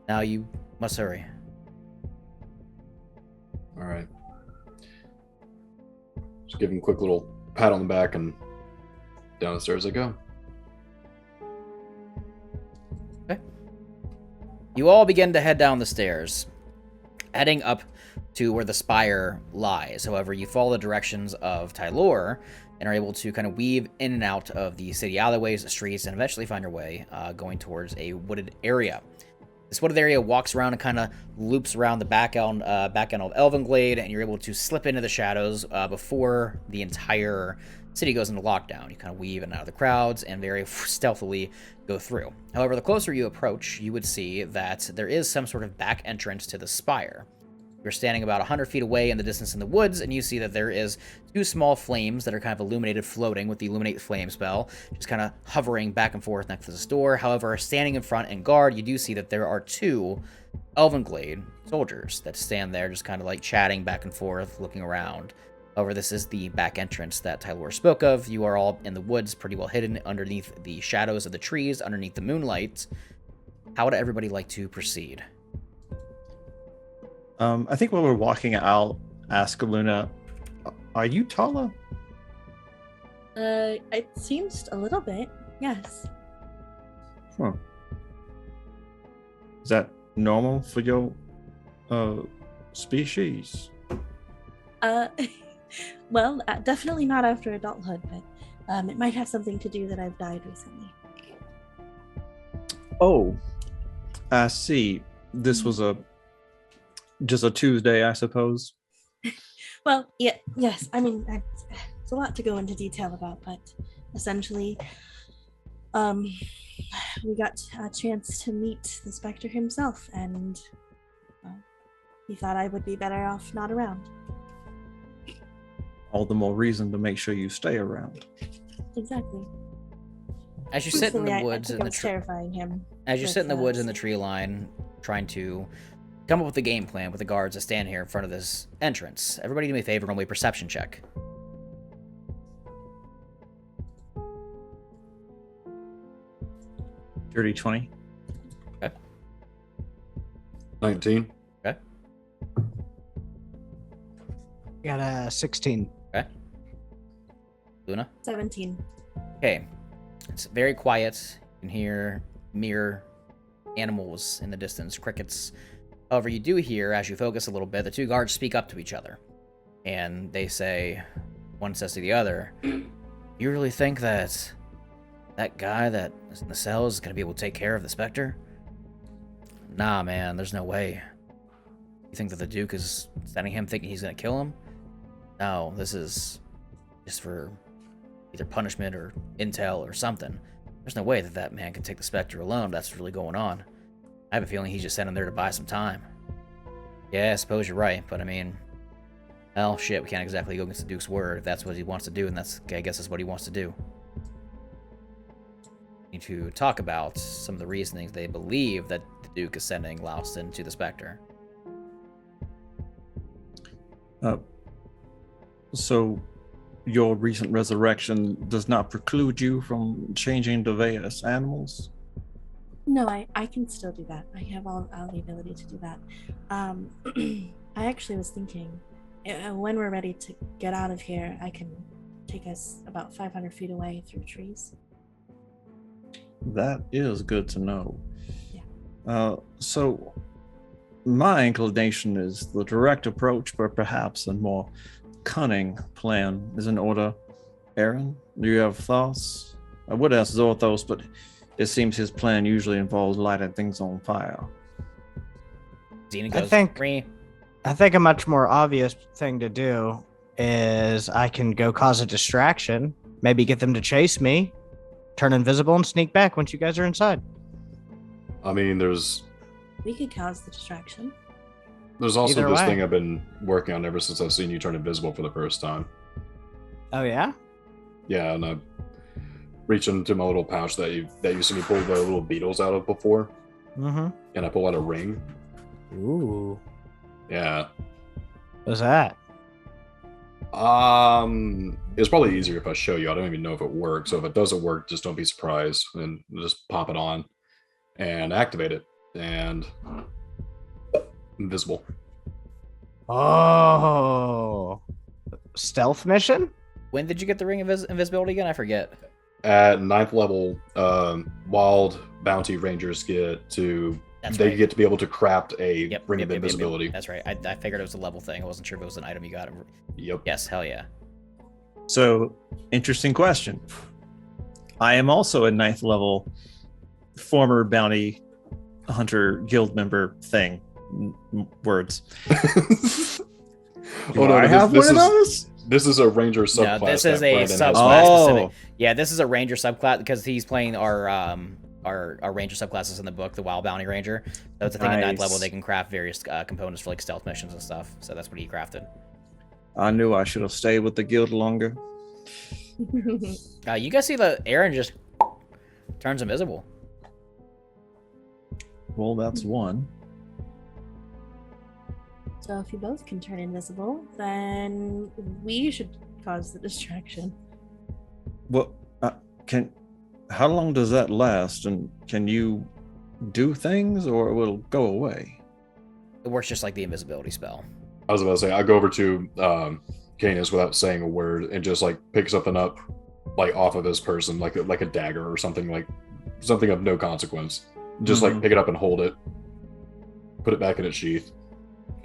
"Now you must hurry." All right. Just give him a quick little pat on the back, and down the stairs I go. Okay. You all begin to head down the stairs, heading up to where the spire lies. However, you follow the directions of Tylor and are able to kind of weave in and out of the city alleyways, streets, and eventually find your way going towards a wooded area. This wooded area walks around and kind of loops around the back end of Elvenglade, and you're able to slip into the shadows before the entire city goes into lockdown. You kind of weave in and out of the crowds and very stealthily go through. However, the closer you approach, you would see that there is some sort of back entrance to the spire. You're standing about 100 feet away in the distance in the woods, and you see that there is two small flames that are kind of illuminated, floating with the Illuminate Flame spell, just kind of hovering back and forth next to this door. However, standing in front and guard, you do see that there are two Elvenglade soldiers that stand there just kind of like chatting back and forth, looking around. However, this is the back entrance that Tylor spoke of. You are all in the woods, pretty well hidden underneath the shadows of the trees, underneath the moonlight. How would everybody like to proceed? I think while we're walking, I'll ask Luna, are you taller? It seems a little bit, yes. Huh. Is that normal for your species? Well, definitely not after adulthood, but it might have something to do that I've died recently. Oh, I see. This was just a Tuesday, I suppose. Well, yes. I mean, it's a lot to go into detail about, but essentially, we got a chance to meet the Spectre himself, and he thought I would be better off not around. All the more reason to make sure you stay around. Exactly. As you sit in the Recently, woods I think in I the was terrifying him. As you sit in the woods in the so- tree line, trying to come up with a game plan with the guards that stand here in front of this entrance. Everybody do me a favor, roll me a perception check. Dirty 20. 19. Got a 16. Luna? 17. Okay. It's very quiet. You can hear mere animals in the distance, crickets. However, you do hear, as you focus a little bit, the two guards speak up to each other. And they say, one says to the other, you really think that that guy that is in the cells is going to be able to take care of the Spectre? Nah, man, there's no way. You think that the Duke is sending him thinking he's going to kill him? No, this is just for either punishment or intel or something. There's no way that that man can take the Spectre alone. That's really going on. I have a feeling he's just sent him there to buy some time. Yeah, I suppose you're right, but I mean, well, shit, we can't exactly go against the Duke's word if that's what he wants to do, and that's, I guess, is what he wants to do. We need to talk about some of the reasonings they believe that the Duke is sending Aal'Teron to the Spectre. So your recent resurrection does not preclude you from changing to various animals? No, I can still do that. I have all the ability to do that. I actually was thinking, when we're ready to get out of here, I can take us about 500 feet away through trees. That is good to know. Yeah. So my inclination is the direct approach, but perhaps a more cunning plan is in order. Aaron, do you have thoughts? I would ask Zorthos, but it seems his plan usually involves lighting things on fire. Xena goes, I think a much more obvious thing to do is I can go cause a distraction, maybe get them to chase me, turn invisible, and sneak back once you guys are inside. I mean, there's We could cause the distraction. also Either this way. thing I've been working on ever since I've seen you turn invisible for the first time. Oh, yeah? Yeah, and I reach into my little pouch that you see me pull the little beetles out of before, Mm-hmm. and I pull out a ring. Ooh. Yeah. What's that? It's probably easier if I show you. I don't even know if it works. So if it doesn't work, just don't be surprised and just pop it on and activate it, and invisible. Oh. stealth mission? When did you get the ring of invisibility again? I forget. At 9th level, wild bounty rangers get to get to be able to craft a ring of invisibility. That's right. I figured it was a level thing. I wasn't sure if it was an item you got. Yep. Yes, hell yeah. So, interesting question. I am also a 9th level former bounty hunter guild member thing. Words. I have one of those? This is a ranger subclass. No, this is a subclass specific. Yeah, this is a ranger subclass because he's playing our ranger subclasses in the book, the Wild Bounty Ranger. So it's a thing at 9th level they can craft various components for like stealth missions and stuff. So that's what he crafted. I knew I should have stayed with the guild longer. You guys see that Aaron just turns invisible. Well, that's one. So if you both can turn invisible, then we should cause the distraction. Well, how long does that last? And can you do things, or will it go away? It works just like the invisibility spell. I was about to say, I go over to Canis without saying a word and just like pick something up, like off of this person, like a dagger or something of no consequence. Just like pick it up and hold it, put it back in its sheath,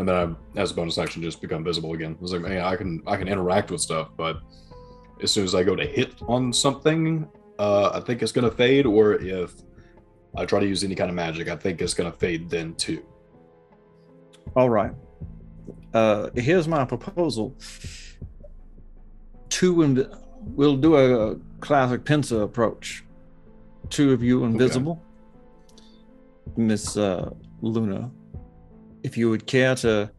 and then I, as a bonus action, just become visible again. I was like, man, I can interact with stuff, but as soon as I go to hit on something, I think it's gonna fade. Or if I try to use any kind of magic, I think it's gonna fade then too. All right. Here's my proposal. We'll do a classic pincer approach. 2 of you invisible. Okay. Miss Luna, if you would care to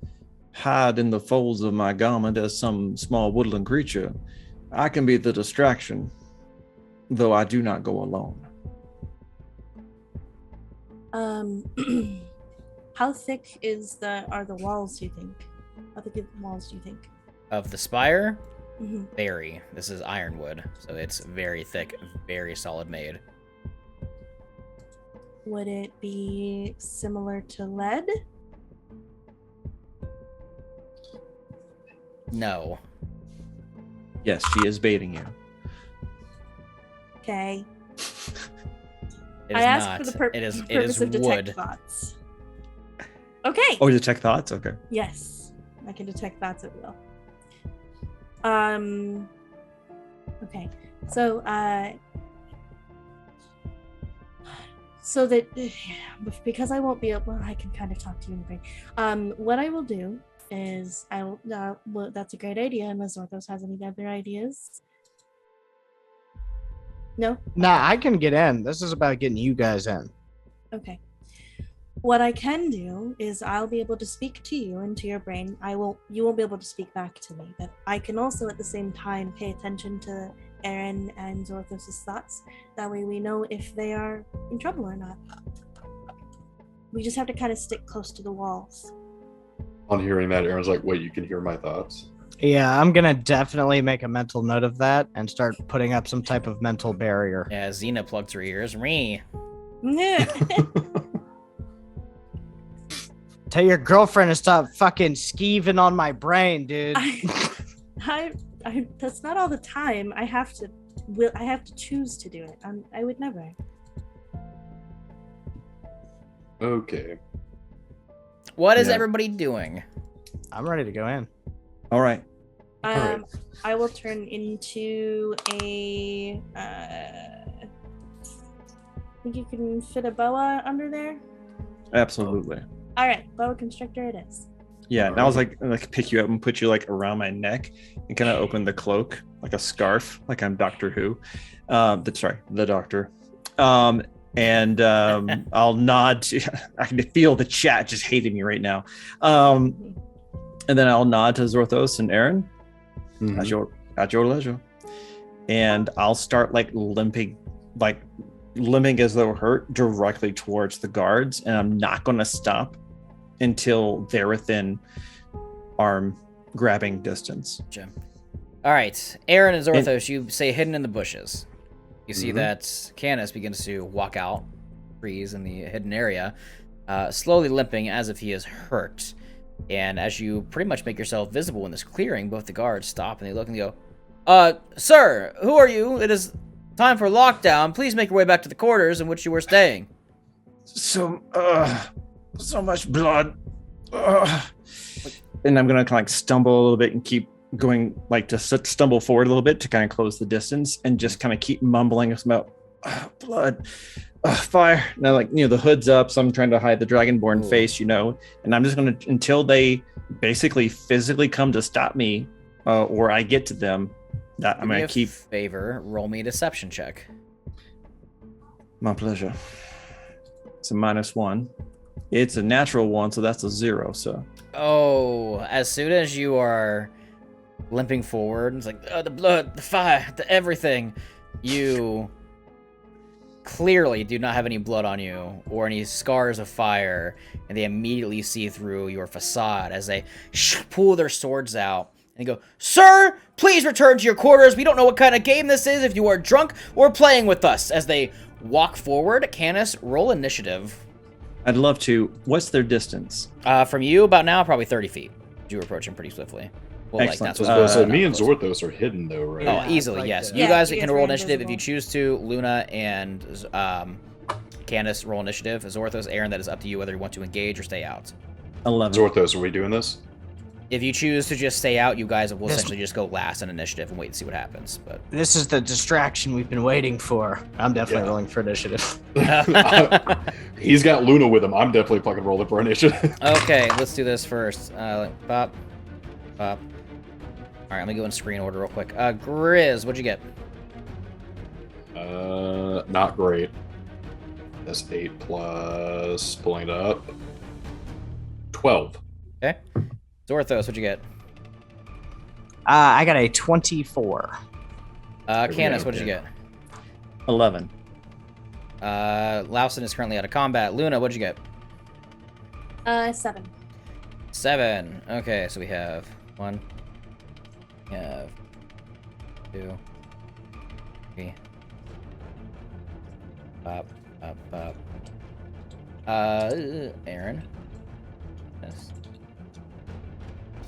hide in the folds of my garment as some small woodland creature, I can be the distraction, though I do not go alone. How thick are the walls, do you think? How thick are the walls, do you think? Of the spire? Mm-hmm. Very. This is ironwood, so it's very thick, very solid made. Would it be similar to lead? No. Yes, she is baiting you. Okay. It is not. For the purpose of detect thoughts. Okay. Oh, detect thoughts? Okay. Yes. I can detect thoughts at will. Okay. So that because I won't be able, well, I can kind of talk to you in the brain. What I will do is I will. Well, that's a great idea. Unless Orthos has any other ideas. No. Nah, I can get in. This is about getting you guys in. Okay. What I can do is I'll be able to speak to you into your brain. You won't be able to speak back to me, but I can also at the same time pay attention to Aaron and Zorthos' thoughts. That way we know if they are in trouble or not. We just have to kind of stick close to the walls. On hearing that, Aaron's like, wait, you can hear my thoughts? Yeah, I'm gonna definitely make a mental note of that and start putting up some type of mental barrier. Yeah, Xena plugged her ears. Me. Tell your girlfriend to stop fucking skeeving on my brain, dude. I that's not all the time. I have to choose to do it. I would never. Okay. What is everybody doing? I'm ready to go in. All right. I will turn into a. Think you can fit a boa under there? Absolutely. All right, boa constrictor it is. Yeah, and I was like pick you up and put you like around my neck and kind of open the cloak like a scarf, like I'm Doctor Who. The doctor. And I'll nod to. I can feel the chat just hating me right now. And then I'll nod to Zorthos and Aaron at your leisure, and I'll start like limping as though hurt directly towards the guards, and I'm not going to stop until they're within arm grabbing distance. Jim. All right, Aaron and Zorthos, you say hidden in the bushes. You see that Canis begins to walk out, freeze in the hidden area, slowly limping as if he is hurt. And as you pretty much make yourself visible in this clearing, both the guards stop and they look and they go, sir, who are you? It is time for lockdown. Please make your way back to the quarters in which you were staying. So much blood. And I'm gonna kind of like stumble a little bit and keep going, like to stumble forward a little bit to kind of close the distance and just kind of keep mumbling about blood, fire. Now, like, the hood's up, so I'm trying to hide the dragonborn face, and I'm just gonna, until they basically physically come to stop me, or I get to them, that I'm gonna keep. Favor, roll me a deception check. My pleasure. It's a -1. It's a natural 1, so that's a 0. So. Oh, as soon as you are limping forward, it's like the blood, the fire, the everything. You clearly do not have any blood on you or any scars of fire, and they immediately see through your facade as they pull their swords out and go, "Sir, please return to your quarters. We don't know what kind of game this is, if you are drunk or playing with us." As they walk forward, Canis, roll initiative. I'd love to. What's their distance? From you, about now, probably 30 feet. You approach him pretty swiftly. Well, Excellent. So me and Zorthos are hidden, though, right? Oh, easily, like yes. that. You guys you can guys roll are initiative if you invisible. choose to. Luna and Candace roll initiative. Zorthos, Aaron, that is up to you whether you want to engage or stay out. 11. Zorthos, are we doing this? If you choose to just stay out, you guys will Yes. essentially just go last in initiative and wait and see what happens. But This is the distraction we've been waiting for. I'm definitely Yeah. rolling for initiative. He's got Luna with him. I'm definitely fucking rolling for initiative. okay, let's do this first. Pop. All right, let me go in screen order real quick. Grizz, what'd you get? Not great. That's 8 plus pulling it up. 12. Okay. Zorthos, what'd you get? I got a 24. Canis, go, what'd you yeah. get? 11. Lawson is currently out of combat. Luna, what'd you get? 7. 7. Okay, so we have 1. We have 2. 3. Pop. Aaron. Yes.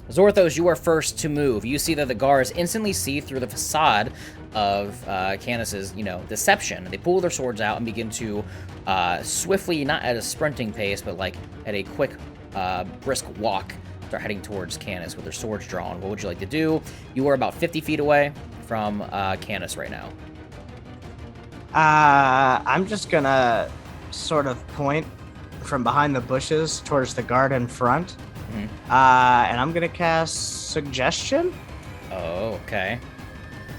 Zorthos, you are first to move. You see that the guards instantly see through the facade of Canis's, deception. They pull their swords out and begin to swiftly, not at a sprinting pace, but like at a quick, brisk walk, start heading towards Canis with their swords drawn. What would you like to do? You are about 50 feet away from Canis right now. I'm just gonna sort of point from behind the bushes towards the guard in front. Mhm. And I'm gonna cast Suggestion. Oh, okay.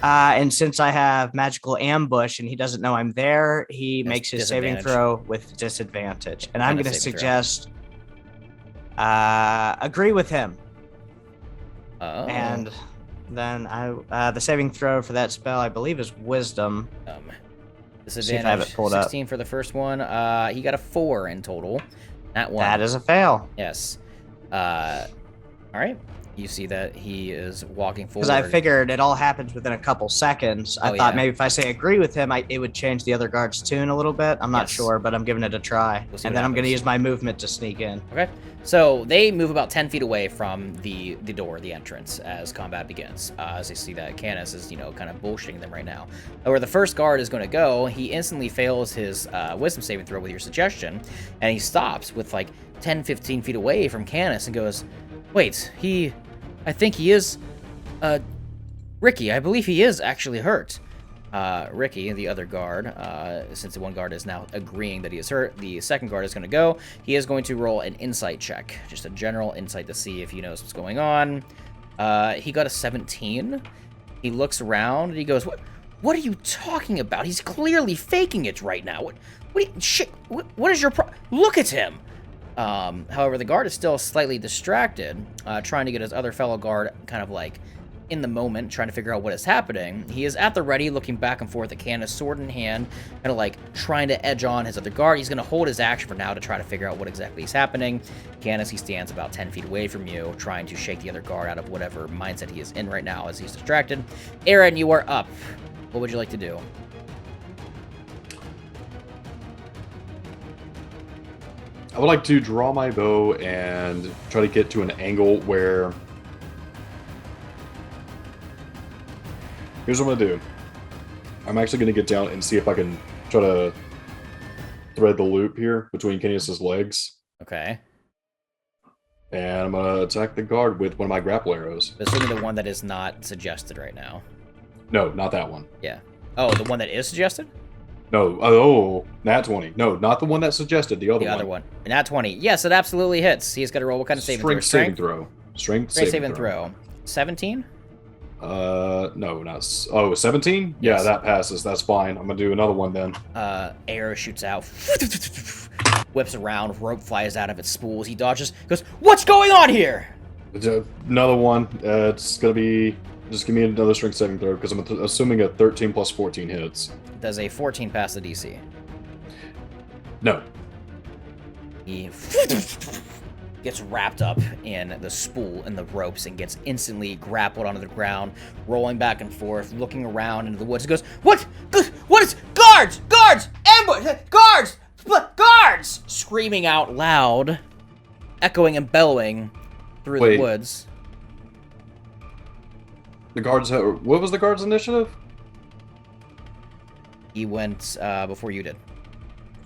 And since I have Magical Ambush and he doesn't know I'm there, he That's makes his saving disadvantage. throw with disadvantage. And What I'm kind of gonna saving throw? suggest agree with him. Oh. And then the saving throw for that spell, I believe, is Wisdom. Disadvantage. See if I have it pulled up. 16 for the first one. He got a 4 in total. Not 1. That is a fail. Yes. All right. You see that he is walking forward. Because I figured it all happens within a couple seconds. I Oh, thought yeah. maybe if I say agree with him, it would change the other guard's tune a little bit. I'm not Yes. sure, but I'm giving it a try. We'll see And what then I'm going to happens. use my movement to sneak in. Okay. So they move about 10 feet away from the door, the entrance, as combat begins. As they see that Canis is, kind of bullshitting them right now. Where the first guard is going to go, he instantly fails his wisdom saving throw with your suggestion, and he stops with like 10, 15 feet away from Canis and goes, "Wait, I think he is, Ricky, I believe he is actually hurt." Ricky, the other guard, since the one guard is now agreeing that he is hurt, the second guard is going to go. He is going to roll an insight check, just a general insight to see if he knows what's going on. He got a 17. He looks around and he goes, What are you talking about? He's clearly faking it right now. What is your Look at him." However, the guard is still slightly distracted, trying to get his other fellow guard kind of like in the moment, trying to figure out what is happening. He is at the ready, looking back and forth at Canis, sword in hand, kind of like trying to edge on his other guard. He's going to hold his action for now to try to figure out what exactly is happening. Canis, he stands about 10 feet away from you, trying to shake the other guard out of whatever mindset he is in right now as he's distracted. Aaron, you are up. What would you like to do? I would like to draw my bow and try to get to an angle where. Here's what I'm gonna do. I'm actually gonna get down and see if I can try to thread the loop here between Kineas's legs, Okay. and I'm gonna attack the guard with one of my grapple arrows. Assuming the one that is not suggested right now. No, not that one. Yeah. Oh, the one that is suggested? No, oh, nat 20. No, not the one that suggested. The other The one. other one. Nat 20. Yes, it absolutely hits. He's got to roll what kind of saving throw? Strength saving throw. Strength saving throw. 17? No, not. 17? Yes. Yeah, that passes. That's fine. I'm gonna do another one then. Arrow shoots out. Whips around. Rope flies out of its spools. He dodges. Goes, what's going on here? Another one. It's gonna be. Just give me another strength saving throw because I'm assuming a 13 plus 14 hits. Does a 14 pass the DC? No. He gets wrapped up in the spool and the ropes and gets instantly grappled onto the ground, rolling back and forth, looking around into the woods. He goes, What is guards! Guards! Ambush! Guards! Guards! Screaming out loud, echoing and bellowing through the woods. The guards. What was the guards' initiative? He went before you did.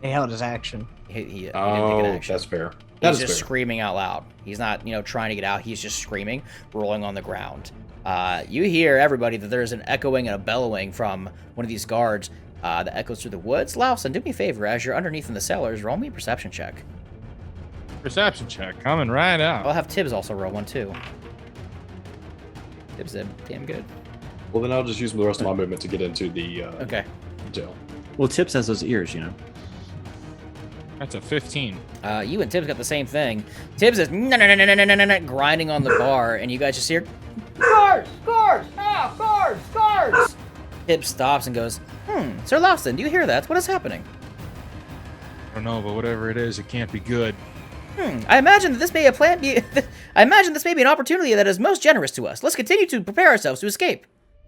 He held his action. He didn't take Oh, an action. that's fair. He's That is just fair. screaming out loud. He's not, trying to get out. He's just screaming, rolling on the ground. You hear, everybody, that there's an echoing and a bellowing from one of these guards that echoes through the woods. Lawson, do me a favor. As you're underneath in the cellars, roll me a perception check. Perception check coming right out. I'll have Tibbs also roll one, too. Tibbs did damn good. Well, then I'll just use the rest of my movement to get into the Okay. jail. Well, Tips has those ears, That's a 15. You and Tibbs got the same thing. Tibbs is grinding on the bar, and you guys just hear, Guards! Guards! Ah! Guards! Guards! Tibbs stops and goes, Sir Lawson, do you hear that? What is happening? I don't know, but whatever it is, it can't be good. I imagine that this may I imagine this may be an opportunity that is most generous to us. Let's continue to prepare ourselves to escape.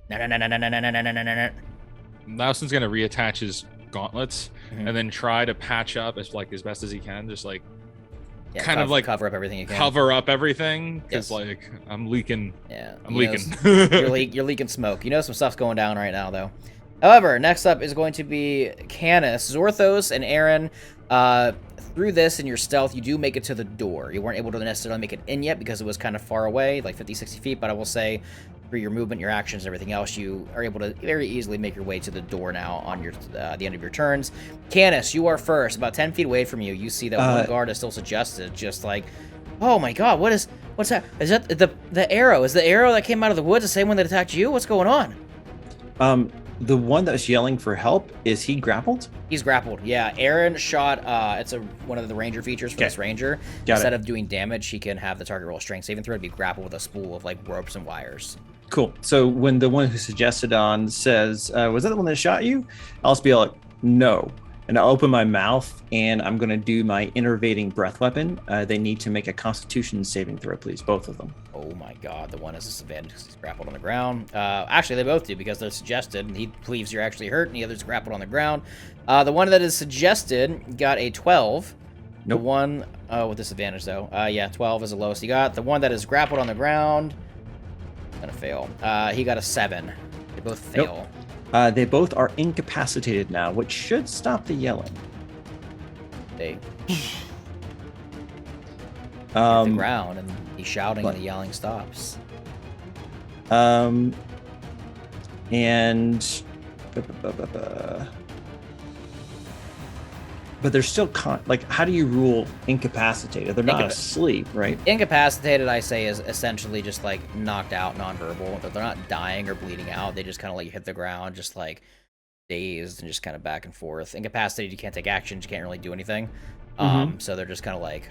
No. Lauson's gonna reattach his gauntlets and then try to patch up as best as he can, just Cover up everything you can. cover up everything because Yes. I'm leaking. Yeah, I'm he leaking. knows- you're leaking smoke. You know some stuff's going down right now, though. However, next up is going to be Canis, Zorthos, and Aaron. Through this and your stealth, you do make it to the door. You weren't able to necessarily make it in yet because it was kind of far away, like 50, 60 feet, but I will say through your movement, your actions, and everything else, you are able to very easily make your way to the door now on your the end of your turns. Canis, you are first, about 10 feet away from you. You see that one guard is still suggested, just like, oh my god, what's that? Is that the arrow? Is the arrow that came out of the woods the same one that attacked you? What's going on? The one that was yelling for help, is he grappled? He's grappled. Yeah, Aaron shot. It's one of the ranger features for this ranger. Instead of doing damage, he can have the target roll a strength saving throw to be grappled with a spool of ropes and wires. Cool. So when the one who suggested on says, was that the one that shot you? I'll just be like, no. And I'll open my mouth and I'm going to do my innervating breath weapon. They need to make a constitution saving throw, please. Both of them. Oh my god, the one has a disadvantage because he's grappled on the ground. Actually, they both do because they're suggested. And he believes you're actually hurt and the other's grappled on the ground. The one that is suggested got a 12. Nope. The one with disadvantage, though. Yeah, 12 is the lowest he got. The one that is grappled on the ground, gonna fail. He got a 7. They both fail. Nope. They both are incapacitated now, which should stop the yelling. They hit the ground, and he's shouting, and the yelling stops. And but they're still how do you rule incapacitated? They're not asleep, right? Incapacitated, I say, is essentially just knocked out, nonverbal. They're not dying or bleeding out. They just kind of hit the ground, just dazed and just kind of back and forth. Incapacitated, you can't take actions, you can't really do anything. So they're just kind of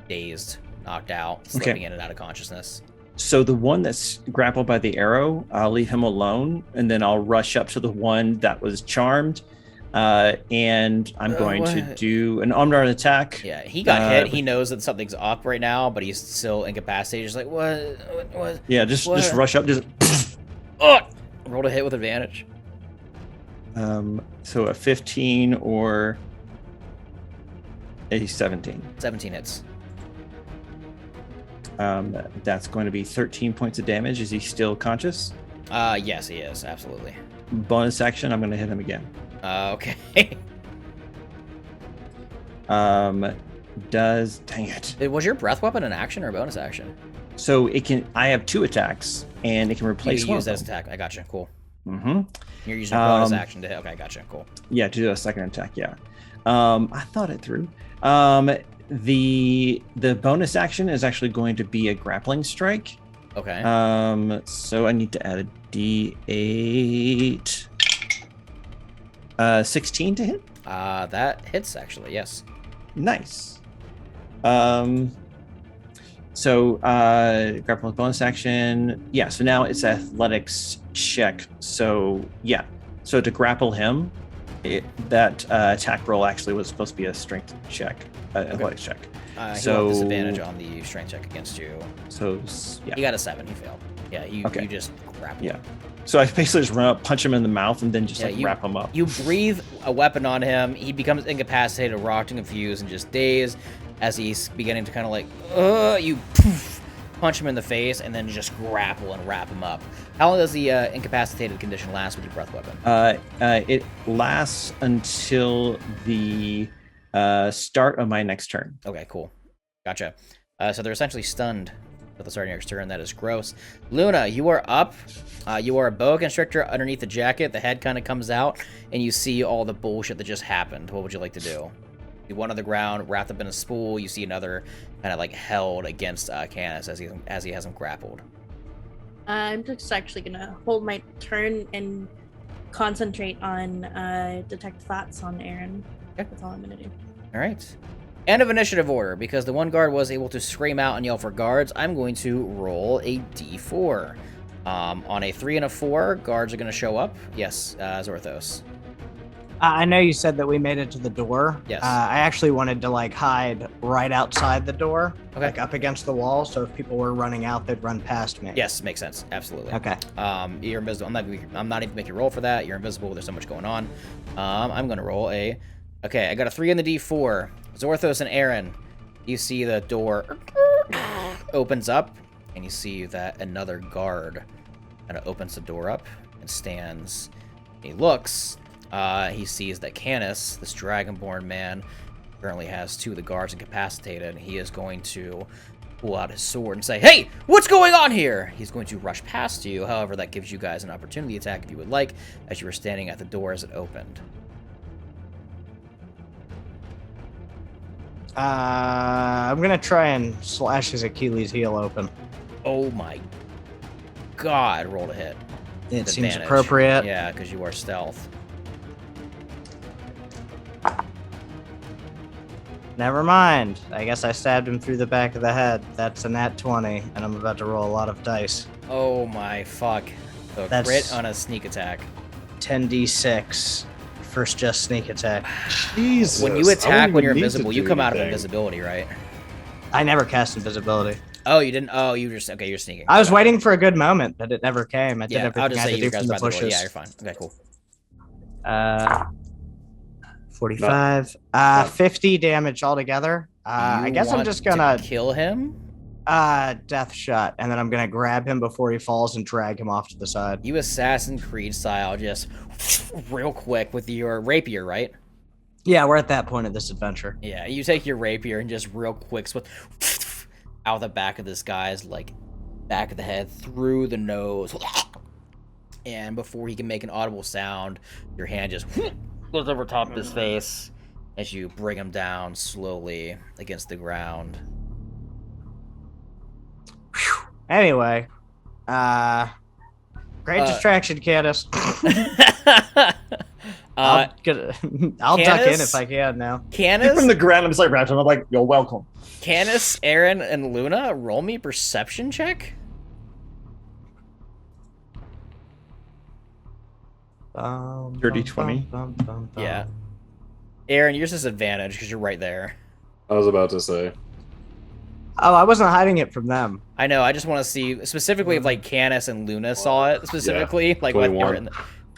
dazed, knocked out, slipping in and out of consciousness. So the one that's grappled by the arrow, I'll leave him alone, and then I'll rush up to the one that was charmed. And I'm going to do an unarmed attack. Yeah, he got hit. He knows that something's up right now, but he's still incapacitated. Just what? Yeah, just rush up. Just roll to hit with advantage. So a 15 or A 17. 17 hits. That's going to be 13 points of damage. Is he still conscious? Yes, he is. Absolutely. Bonus action, I'm going to hit him again. Okay. Dang it. Was your breath weapon an action or a bonus action? So it can. I have 2 attacks, and it can replace You one use of that as them. attack. I gotcha. Cool. Mm-hmm. You're using a bonus action to hit. Okay, gotcha. Cool. Yeah, to do a second attack. Yeah. I thought it through. The bonus action is actually going to be a grappling strike. Okay. So I need to add a D8. 16 to hit. That hits actually. Yes. Nice. So grapple with bonus action. Yeah. So now it's athletics check. So yeah. So to grapple him, that attack roll actually was supposed to be a strength check, athletics check. So he disadvantage on the strength check against you. So yeah. He got a 7. He failed. Yeah. You just grapple. Yeah. So I basically just run up, punch him in the mouth, and then just wrap him up. You breathe a weapon on him. He becomes incapacitated, rocked, and confused, and just dazed as he's beginning to kind of like, you punch him in the face, and then just grapple and wrap him up. How long does the incapacitated condition last with your breath weapon? It lasts until the start of my next turn. Okay, cool. Gotcha. So they're essentially stunned at the start of your next turn. That is gross. Luna, you are up. You are a boa constrictor underneath the jacket. The head kind of comes out, and you see all the bullshit that just happened. What would you like to do? You one on the ground, wrapped up in a spool. You see another kind of like held against Canis as he has him grappled. I'm just actually gonna hold my turn and concentrate on detect thoughts on Aaron. Okay. That's all I'm gonna do. All right. End of initiative order. Because the one guard was able to scream out and yell for guards, I'm going to roll a d4. On a 3 and a 4, guards are going to show up. Yes, Zorthos. I know you said that we made it to the door. Yes. I actually wanted to like hide right outside the door, Okay. like up against the wall. So if people were running out, they'd run past me. Yes, makes sense. Absolutely. Okay. You're invisible. I'm not even making you roll for that. You're invisible. There's so much going on. I'm going to roll a... Okay, I got a 3 in the d4. Zorthos and Aaron, you see the door opens up, and you see that another guard kind of opens the door up and stands. He looks. He sees that Canis, this dragonborn man, currently has 2 of the guards incapacitated. He is going to pull out his sword and say, "Hey, what's going on here?" He's going to rush past you. However, that gives you guys an opportunity attack if you would like, as you were standing at the door as it opened. I'm gonna try and slash his Achilles heel open. Oh my god, roll to hit. It With seems advantage. appropriate. Yeah, because you are stealth. Never mind. I guess I stabbed him through the back of the head. That's a nat 20, and I'm about to roll a lot of dice. Oh my fuck. So That's- crit on a sneak attack. 10d6 first just sneak attack. Jesus. When you attack when you're need to invisible, you do come out of anything. invisibility, right? I never cast invisibility. Oh, you didn't? Oh, you just... Okay, you're sneaking. I was waiting for a good moment, but it never came. I did Yeah, everything I'll just I had say to you do guys from the about to roll. bushes. Yeah, you're fine. Okay, cool. 45. 50 damage altogether. I You guess I'm want just to gonna kill him? death shot, and then I'm gonna grab him before he falls and drag him off to the side. You Assassin's Creed style, just real quick with your rapier, right? Yeah, we're at that point of this adventure. Yeah, you take your rapier and just real quick out the back of this guy's like back of the head through the nose, and before he can make an audible sound, your hand just goes over top of his face as you bring him down slowly against the ground. Anyway, great distraction, Candace. I'll duck in Canis? if I can now. From Canis, the ground, I'm just like wrapped. I'm like, you're welcome. Canis, Aaron, and Luna, roll me a perception check. Dirty 20. Yeah. Aaron, yours is advantage because you're right there. I was about to say. Oh, I wasn't hiding it from them. I know. I just want to see specifically if like Canis and Luna saw it specifically, like what they were 21. in the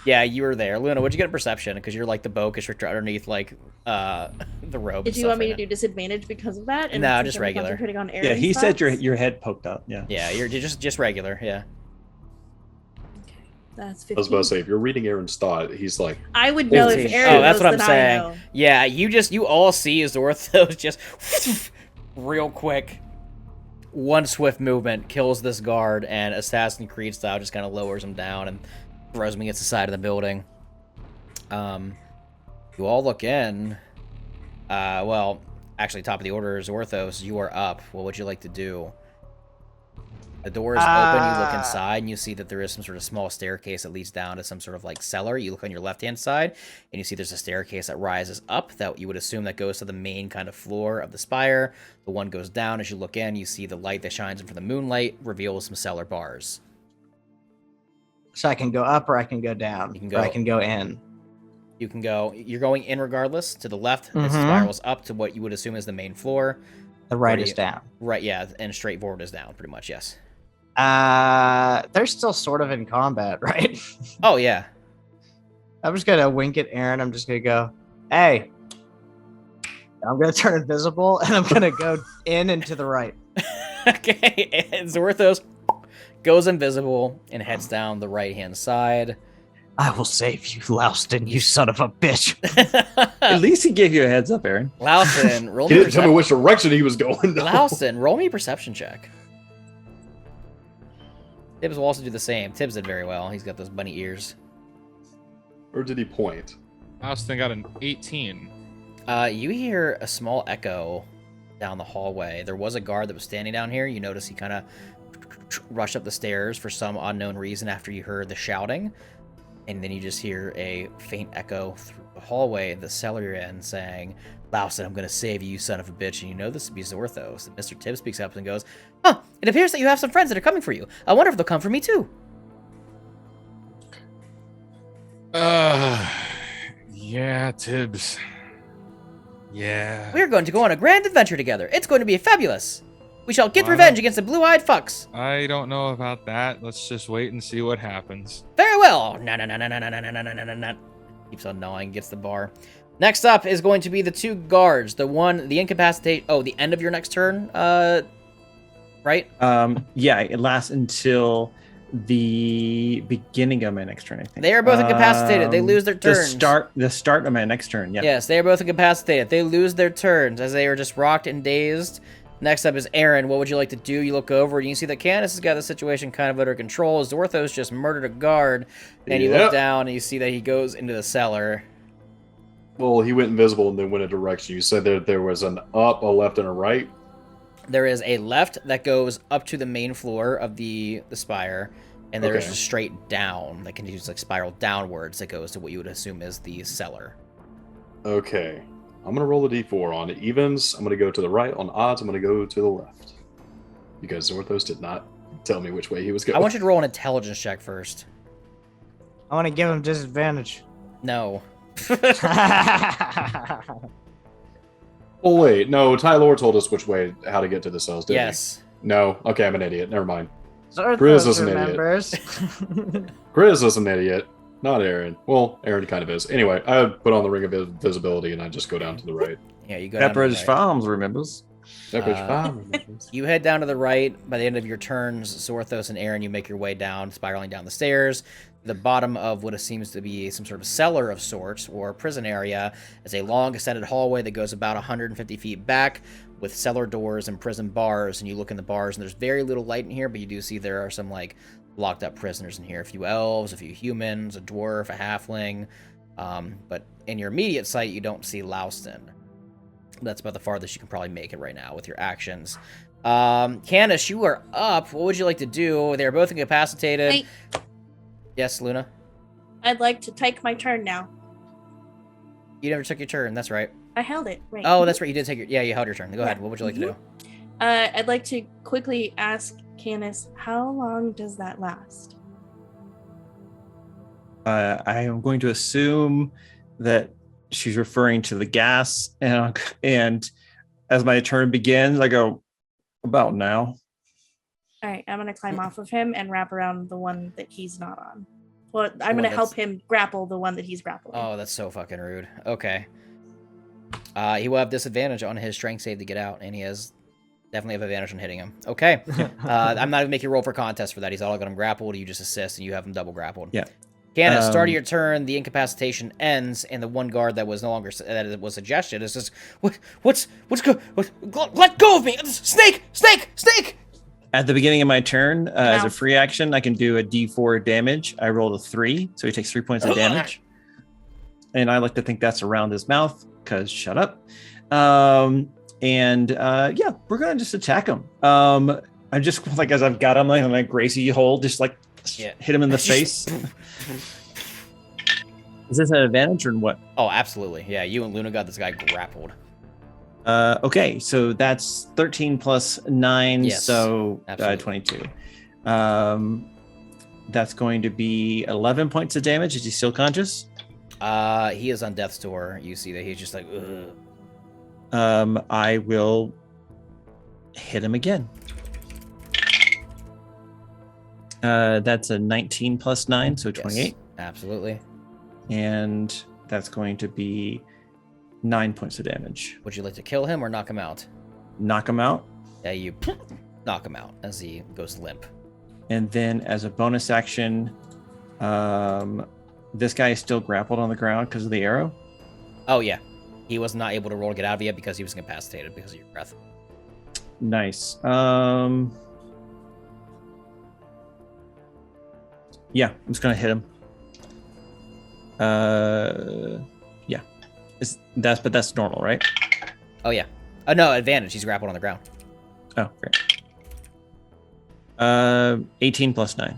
Yeah, you were there. Luna, what'd you get a perception? Because you're like the bow constrictor underneath like the robe. Did you want me to do disadvantage because of that? No, since just I'm regular. concentrating on Yeah, Aaron's he said thoughts? your head poked up. Yeah. Yeah, you're just regular. Yeah. That's I 15. was about to say, if you're reading Aaron's thought, he's like, I would know if 15. Aaron Oh, that's knows what I'm than I saying. know. Yeah, you all see Zorthos just real quick. One swift movement kills this guard, and Assassin's Creed style just kind of lowers him down and throws him against the side of the building. You all look in. Well, actually, top of the order is Orthos. You are up. What would you like to do? The door is open. You look inside, and you see that there is some sort of small staircase that leads down to some sort of like cellar. You look on your left-hand side, and you see there's a staircase that rises up that you would assume that goes to the main kind of floor of the spire. The one goes down. As you look in, you see the light that shines in from the moonlight reveals some cellar bars. So I can go up or I can go down. You can Or go- I can go in. You can go. You're going in regardless. To the left, it Mhm. spirals up to what you would assume is the main floor. The right Where do is you- down. Right, yeah, and straight forward is down, pretty much. Yes. They're still sort of in combat, right? Oh yeah. I'm just gonna wink at Aaron. I'm just gonna go, hey. I'm gonna turn invisible and I'm gonna go in and to the right. Okay. And Zorthos goes invisible and heads down the right-hand side. I will save you, Louston, you son of a bitch. At least he gave you a heads up, Aaron. Louston, roll he me. didn't tell me which direction he was going. though. Louston, roll me a perception check. Tibbs will also do the same. Tibbs did very well. He's got those bunny ears. Or did he point? Austin got an 18. You hear a small echo down the hallway. There was a guard that was standing down here. You notice he kind of rushed up the stairs for some unknown reason after you heard the shouting. And then you just hear a faint echo through the hallway in the cellar you're in saying, Louston, I'm going to save you, you son of a bitch. And you know this to be Zorthos. And Mr. Tibbs speaks up and goes, Huh, it appears that you have some friends that are coming for you. I wonder if they'll come for me too. Yeah, Tibbs. Yeah. We're going to go on a grand adventure together. It's going to be fabulous. We shall get Wow. revenge against the blue-eyed fucks. I don't know about that. Let's just wait and see what happens. Very well. No. Keeps on gnawing, gets the bar. Next up is going to be the two guards. The incapacitate. Oh, the end of your next turn. Right? Yeah, it lasts until the beginning of my next turn, I think. They are both incapacitated. They lose their turns. The start of my next turn, yeah. Yes, they are both incapacitated. They lose their turns as they are just rocked and dazed. Next up is Aaron. What would you like to do? You look over and you see that Candace has got the situation kind of under control. Zorthos just murdered a guard. And you look Yep. down and you see that he goes into the cellar. Well, he went invisible and then went a direction. You said that there was an up, a left, and a right. There is a left that goes up to the main floor of the spire, and there's Okay. a straight down that continues like spiral downwards that goes to what you would assume is the cellar. Okay. I'm going to roll a d4 on evens. I'm going to go to the right. On odds, I'm going to go to the left. Because Zorthos did not tell me which way he was going. I want you to roll an intelligence check first. I want to give him disadvantage. No. Oh, wait. No, Tylor told us which way, how to get to the cells, didn't Yes. he? No. Okay, I'm an idiot. Never mind. Zorthos Grizz is an idiot. remembers. Grizz is an idiot. Not Aaron. Well, Aaron kind of is. Anyway, I put on the ring of invisibility and I just go down to the right. Yeah, you go down to the Pepperidge right. Farms remembers. Pepperidge Farm. You head down to the right. By the end of your turns, Zorthos and Aaron, you make your way down, spiraling down the stairs. The bottom of what seems to be some sort of cellar of sorts, or prison area, is a long ascended hallway that goes about 150 feet back, with cellar doors and prison bars. And you look in the bars, and there's very little light in here, but you do see there are some like locked up prisoners in here. A few elves, a few humans, a dwarf, a halfling. But in your immediate sight, you don't see Louston. That's about the farthest you can probably make it right now with your actions. Candace, you are up. What would you like to do? They're both incapacitated. Hey. Yes, Luna? I'd like to take my turn now. You never took your turn. That's right. I held it. Right. Oh, that's right. You did take your... Yeah, you held your turn. Go Yeah. ahead. What would you like to do? I'd like to quickly ask Candace, how long does that last? I am going to assume that she's referring to the gas, and as my turn begins, I go, about now. All right, I'm gonna climb off of him and wrap around the one that he's not on. Well, I'm one going to help that's- him grapple the one that he's grappling. Oh, that's so fucking rude. Okay. He will have disadvantage on his strength save to get out, and he has definitely have advantage on hitting him. Okay. I'm not even making a roll for contest for that. He's all got him grappled. You just assist, and you have him double grappled. Yeah. Candace, start of your turn, the incapacitation ends, and the one guard that was no longer that was suggested is just what's let go of me, snake. At the beginning of my turn, as a free action, I can do a D4 damage. I rolled a 3, so he takes 3 points of damage. And I like to think that's around his mouth, because shut up. Yeah, we're gonna just attack him. I'm just like, as I've got him like on my Gracie hold, just like hit him in the face. Is this an advantage or what? Oh, absolutely. Yeah, you and Luna got this guy grappled. Okay, so that's 13 plus 9, Yes, so absolutely. 22. That's going to be 11 points of damage. Is he still conscious? He is on death's door. You see that he's just like, ugh. I will hit him again. That's a 19 plus 9, so 28. Yes, absolutely. And that's going to be 9 points of damage. Would you like to kill him or knock him out? Knock him out. Yeah, you knock him out as he goes limp. And then as a bonus action, this guy is still grappled on the ground because of the arrow. Oh, yeah. He was not able to roll to get out of it yet because he was incapacitated because of your breath. Nice. Yeah, I'm just gonna hit him. Yeah. But that's normal, right? Oh, yeah. Oh, no, advantage. He's grappled on the ground. Oh, great. 18 plus 9.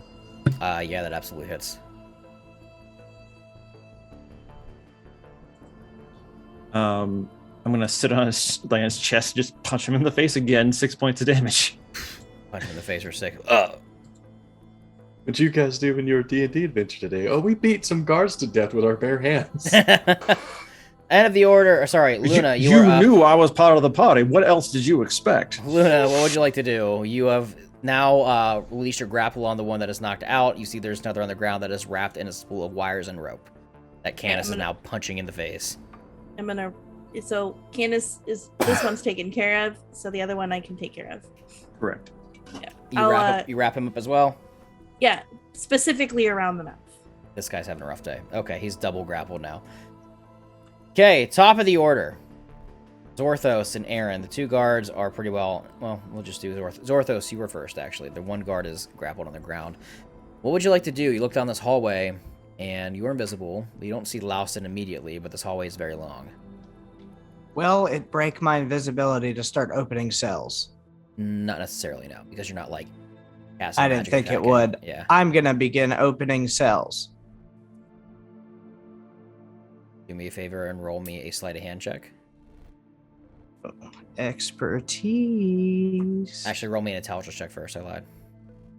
Yeah, that absolutely hits. I'm gonna sit on his chest, just punch him in the face again. 6 points of damage. Punch him in the face for 6. What'd you guys do in your D&D adventure today? Oh, we beat some guards to death with our bare hands. End of the order. Sorry, Luna, you were up. knew I was part of the party. What else did you expect? Luna, what would you like to do? You have now released your grapple on the one that is knocked out. You see there's another on the ground that is wrapped in a spool of wires and rope that Candace is now punching in the face. So Candace is, this one's taken care of, so the other one I can take care of. Correct. Yeah. You wrap him up as well? Yeah, specifically around the mouth. This guy's having a rough day. Okay, he's double grappled now. Okay, top of the order. Zorthos and Aaron. The two guards are pretty well, we'll just do Zorthos, you were first, actually. The one guard is grappled on the ground. What would you like to do? You look down this hallway, and you're invisible. You don't see Laustin immediately, but this hallway is very long. Will it break my invisibility to start opening cells? Not necessarily, no, because you're not, like, casting I didn't magic think attack it would. Yeah. I'm going to begin opening cells. Do me a favor and roll me a sleight of hand check. Expertise. Actually, roll me an intelligence check first. I lied.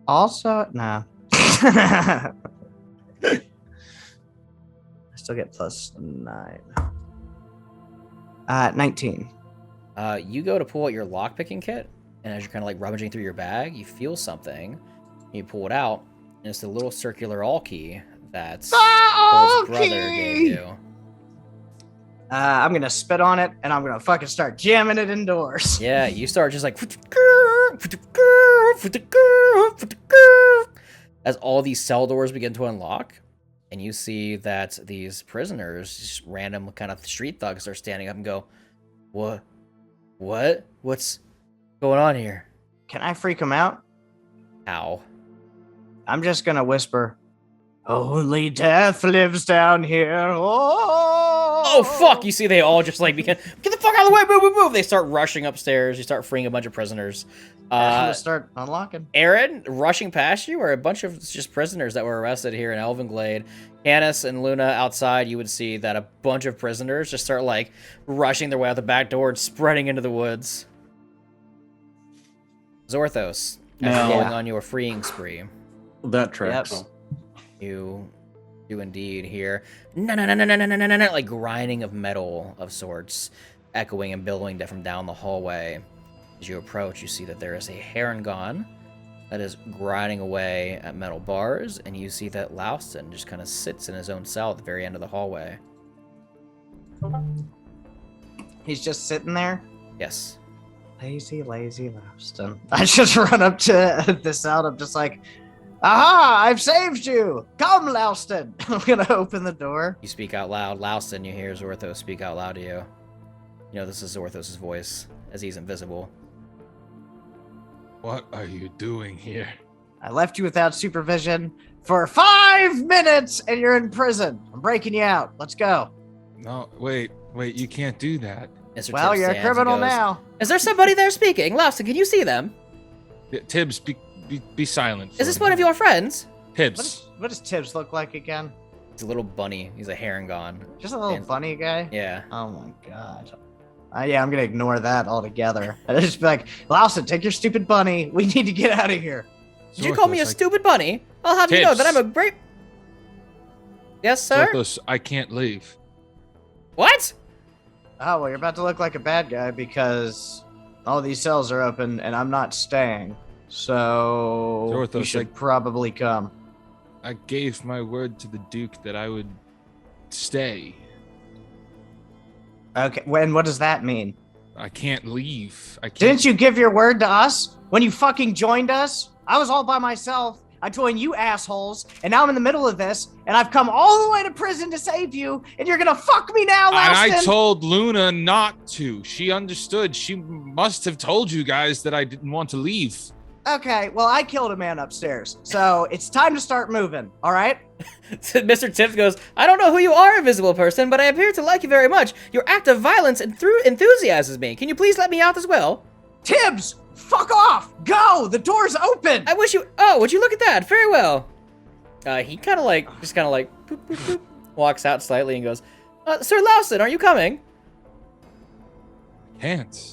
Also, nah. I still get plus 9. 19. You go to pull out your lockpicking kit, and as you're kind of like rummaging through your bag, you feel something. You pull it out, and it's the little circular all key that Cole's brother gave you. I'm gonna spit on it, and I'm gonna fucking start jamming it indoors. Yeah, you start just like as all these cell doors begin to unlock, and you see that these prisoners, just random kind of street thugs, are standing up and go, what's going on here? Can I freak them out? How? I'm just gonna whisper, "Only death lives down here." Oh, fuck! You see they all just like begin, get the fuck out of the way, move. They start rushing upstairs. You start freeing a bunch of prisoners. I'm gonna start unlocking. Aaron, rushing past you are a bunch of just prisoners that were arrested here in Elvenglade. Canis and Luna outside, you would see that a bunch of prisoners just start like rushing their way out the back door and spreading into the woods. Zorthos, as you're going on your freeing spree. That tracks. Yep. You do indeed hear like grinding of metal of sorts, echoing and billowing from down the hallway. As you approach, you see that there is a Harengon that is grinding away at metal bars, and you see that Louston just kind of sits in his own cell at the very end of the hallway. He's just sitting there. Yes. Lazy Louston. I just run up to the cell. I'm just like, aha! I've saved you. Come, Louston. I'm gonna open the door. You speak out loud. Louston, you hear Zorthos speak out loud to you. You know this is Zorthos' voice, as he's invisible. What are you doing here? I left you without supervision for 5 minutes, and you're in prison. I'm breaking you out. Let's go. No, wait, you can't do that. Mr. Well, Tibbs you're a stands and criminal goes, now. Is there somebody there speaking? Louston, can you see them? Yeah, Tibbs, be silent. Is this one of your friends? Tibbs? What does Tibbs look like again? He's a little bunny. He's a Harengon. Just a little bunny guy? Yeah. Oh my god. Yeah, I'm gonna ignore that altogether. I just be like, Louston, take your stupid bunny. We need to get out of here. Did you call me a stupid bunny? I'll have you know that I'm a great... Yes, sir? Zorthos, I can't leave. What? Oh, well, you're about to look like a bad guy because all these cells are open and I'm not staying. So Zorthos, you should probably come. I gave my word to the Duke that I would stay. Okay, what does that mean? I can't leave. I can't. Didn't you give your word to us when you fucking joined us? I was all by myself. I joined you assholes, and now I'm in the middle of this, and I've come all the way to prison to save you, and you're gonna fuck me now, Louston? And I told Luna not to. She understood. She must have told you guys that I didn't want to leave. Okay, well, I killed a man upstairs, so it's time to start moving, all right? Mr. Tibbs goes, I don't know who you are, invisible person, but I appear to like you very much. Your act of violence enthusiasms me. Can you please let me out as well? Tibbs, fuck off! Go! The door's open! I wish you... Oh, would you look at that? Very well. He kind of like, boop, boop, boop, walks out slightly and goes, Sir Louston, are you coming? Can't.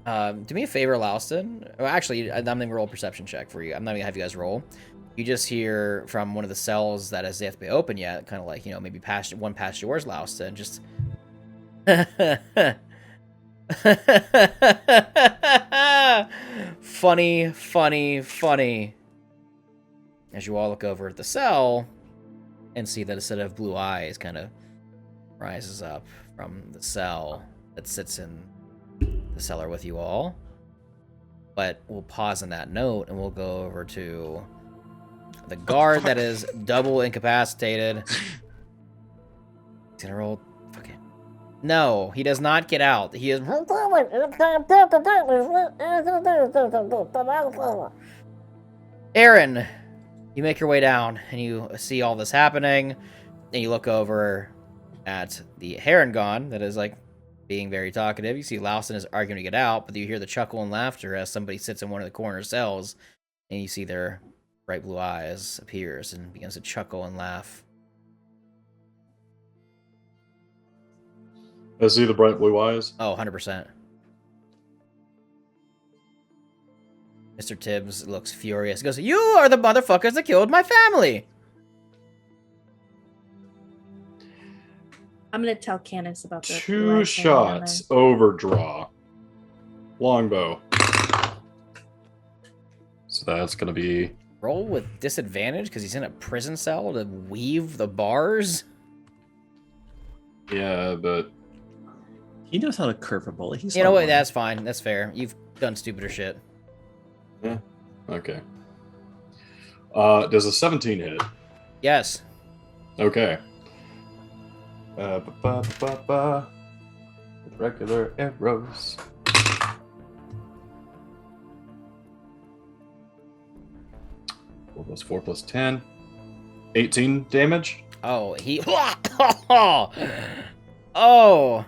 Do me a favor, Louston. Well, actually, I'm going to roll a perception check for you. I'm not going to have you guys roll. You just hear from one of the cells that has yet to be open yet, kind of like, maybe past yours, Louston, just... funny. As you all look over at the cell and see that a set of blue eyes kind of rises up from the cell that sits in the cellar with you all. But we'll pause on that note and we'll go over to the guard that is double incapacitated. He's gonna roll. Fuck it. No, he does not get out. He is. Aaron, you make your way down and you see all this happening, and you look over at the Harengon that is like being very talkative. You see Louston is arguing to get out, but you hear the chuckle and laughter as somebody sits in one of the corner cells, and you see their bright blue eyes appears and begins to chuckle and laugh. I see the bright blue eyes. Oh, 100%. Mr. Tibbs looks furious. He goes, you are the motherfuckers that killed my family! I'm gonna tell Candace about the 2 shots, overdraw. Longbow. So that's gonna be... Roll with disadvantage because he's in a prison cell to weave the bars? Yeah, but... He knows how to curve a bullet. He's You know what? That's fine. That's fair. You've done stupider shit. Yeah. Okay. Does a 17 hit? Yes. Okay. With regular arrows. Four plus 4 plus 10. 18 damage. Oh, he... Oh!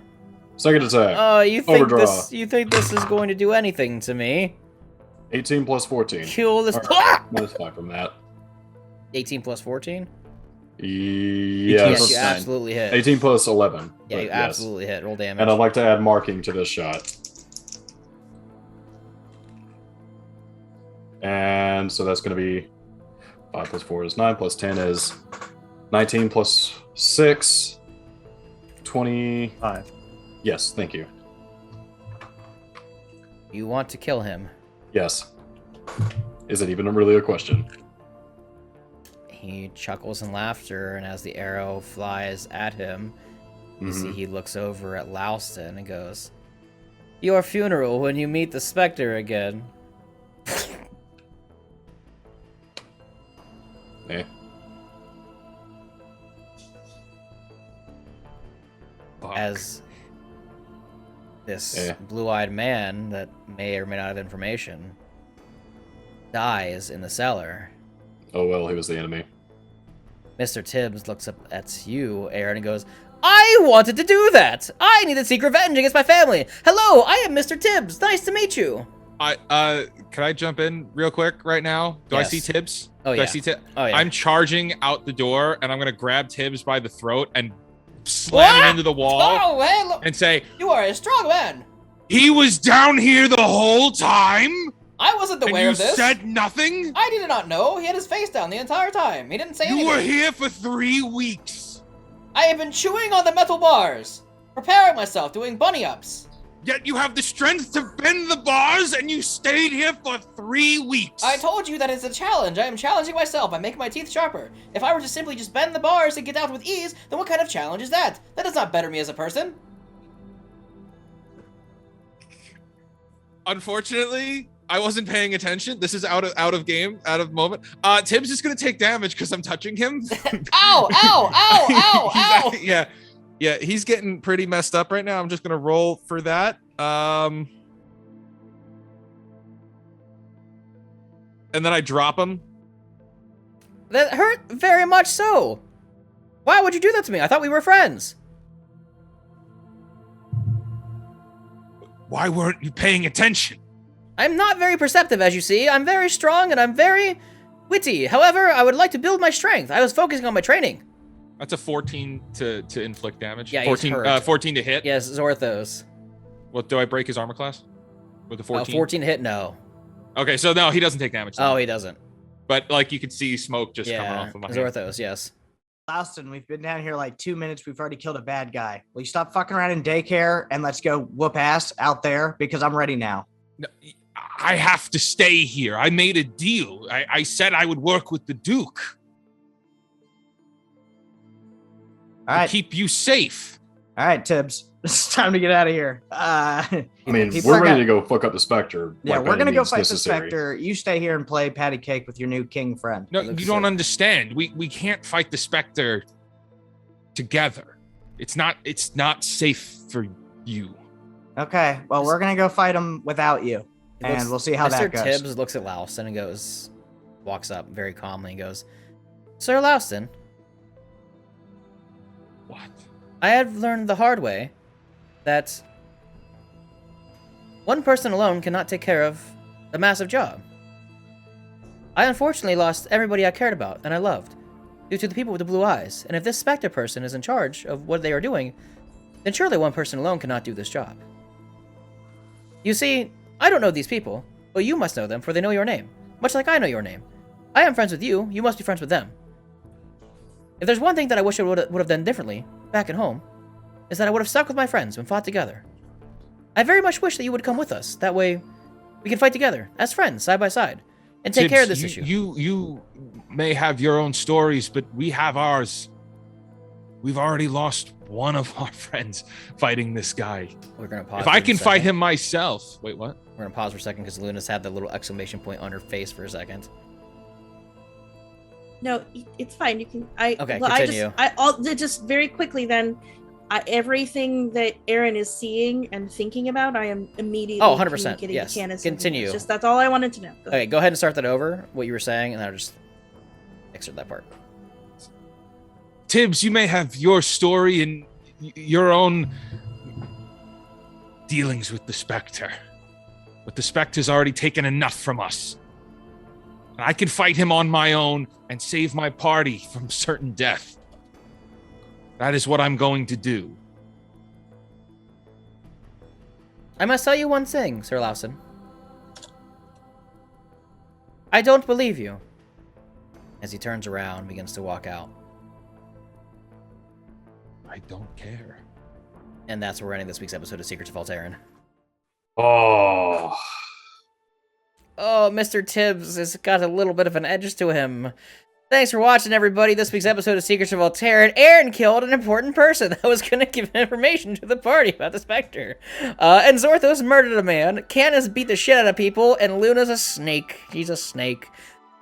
Second attack. Oh, you think Overdraw. you think this is going to do anything to me? 18 plus 14. Kill this... Minus 5 from that. 18 plus 14? Yes. Yes, you absolutely hit. 18 plus 11. Yeah, you absolutely hit. Roll damage. And I'd like to add marking to this shot. And so that's going to be 5 plus 4 is 9 plus 10 is 19 plus 6, 25. Yes, thank you. You want to kill him. Yes. Is it even really a question? He chuckles in laughter, and as the arrow flies at him, you see he looks over at Louston and goes, "Your funeral when you meet the Spectre again." Eh. As this blue-eyed man that may or may not have information dies in the cellar. Oh well, he was the enemy. Mr. Tibbs looks up at you, Aaron, and goes, "I wanted to do that! I need to seek revenge against my family! Hello, I am Mr. Tibbs! Nice to meet you!" Can I jump in real quick right now? Do I Yes. see Tibbs? Oh, Do yeah. I see Tibbs? Oh, yeah. I'm charging out the door, and I'm gonna grab Tibbs by the throat and slam him into the wall Oh, hey, look! and say, You are a strong man! "He was down here the whole time, I wasn't and aware you of this. said nothing? I did not know. He had his face down the entire time. He didn't say anything. You were here for 3 weeks, I have been chewing on the metal bars, preparing myself, doing bunny ups. yet you have the strength to bend the bars, and you stayed here for 3 weeks." I told you that it's a challenge. I am challenging myself. I'm making my teeth sharper. If I were to simply just bend the bars and get out with ease, then what kind of challenge is that? That does not better me as a person. Unfortunately, I wasn't paying attention. This is out of moment. Tibbs is gonna take damage because I'm touching him. Ow, ow, ow, ow, ow. Yeah, he's getting pretty messed up right now. I'm just gonna roll for that. And then I drop him. That hurt very much so. Why would you do that to me? I thought we were friends. Why weren't you paying attention? I'm not very perceptive, as you see. I'm very strong and I'm very witty. However, I would like to build my strength. I was focusing on my training. That's a 14 to inflict damage. Yeah, he's 14 hurt. 14 to hit. Yes, Zorthos. What, do I break his armor class with a 14? 14 hit, no. Okay, so no, he doesn't take damage. Oh, he doesn't. But like you could see smoke just coming Yeah, off of my hand. Zorthos, yes. Louston, we've been down here like 2 minutes. We've already killed a bad guy. Will you stop fucking around in daycare and let's go whoop ass out there? Because I'm ready now. No, I have to stay here. I made a deal. I said I would work with the Duke. All right. To keep you safe. All right, Tibbs. It's time to get out of here. I mean, People we're are ready gonna- to go fuck up the Spectre. Yeah, like, we're by gonna any go means fight necessary. the Spectre. You stay here and play patty cake with your new king friend. No, Looks you don't so. understand. We can't fight the Spectre together. It's not safe for you. Okay, well, we're gonna go fight him without you, and Looks- we'll see how Mr. that goes. Tibbs looks at Louston and goes, walks up very calmly and goes, "Sir Louston, What? I have learned the hard way that one person alone cannot take care of a massive job. I unfortunately lost everybody I cared about and I loved due to the people with the blue eyes, and if this Spectre person is in charge of what they are doing, then surely one person alone cannot do this job. You see, I don't know these people, but you must know them, for they know your name, much like I know your name. I am friends with you, you must be friends with them. If there's one thing that I wish I would have done differently, back at home, is that I would have stuck with my friends and fought together. I very much wish that you would come with us, that way we can fight together, as friends, side by side, and take care of this issue." You may have your own stories, but we have ours. We've already lost one of our friends fighting this guy. We're gonna pause. If I for a can fight second. him myself. Wait, what? We're gonna pause for a second because Luna's had the little exclamation point on her face for a second. No, it's fine. You can. Okay, well, continue. I'll just very quickly then. Everything that Aaron is seeing and thinking about, I am immediately. Oh, 100%, communicating to yes. Candace. Continue. It's just that's all I wanted to know. Go Okay, go ahead and start that over. What you were saying, and I'll just excerpt that part. Tibbs, you may have your story and your own dealings with the Spectre, but the Spectre's already taken enough from us. And I can fight him on my own and save my party from certain death. That is what I'm going to do. I must tell you one thing, Sir Lawson. I don't believe you. As he turns around and begins to walk out. I don't care. And that's where we're ending this week's episode of Secrets of Aal'Teron. Oh, oh, Mr. Tibbs has got a little bit of an edge to him. Thanks for watching, everybody. This week's episode of Secrets of Aal'Teron. Aaron killed an important person that was going to give information to the party about the Spectre. And Zorthos murdered a man. Candace beat the shit out of people, and Luna's a snake. She's a snake.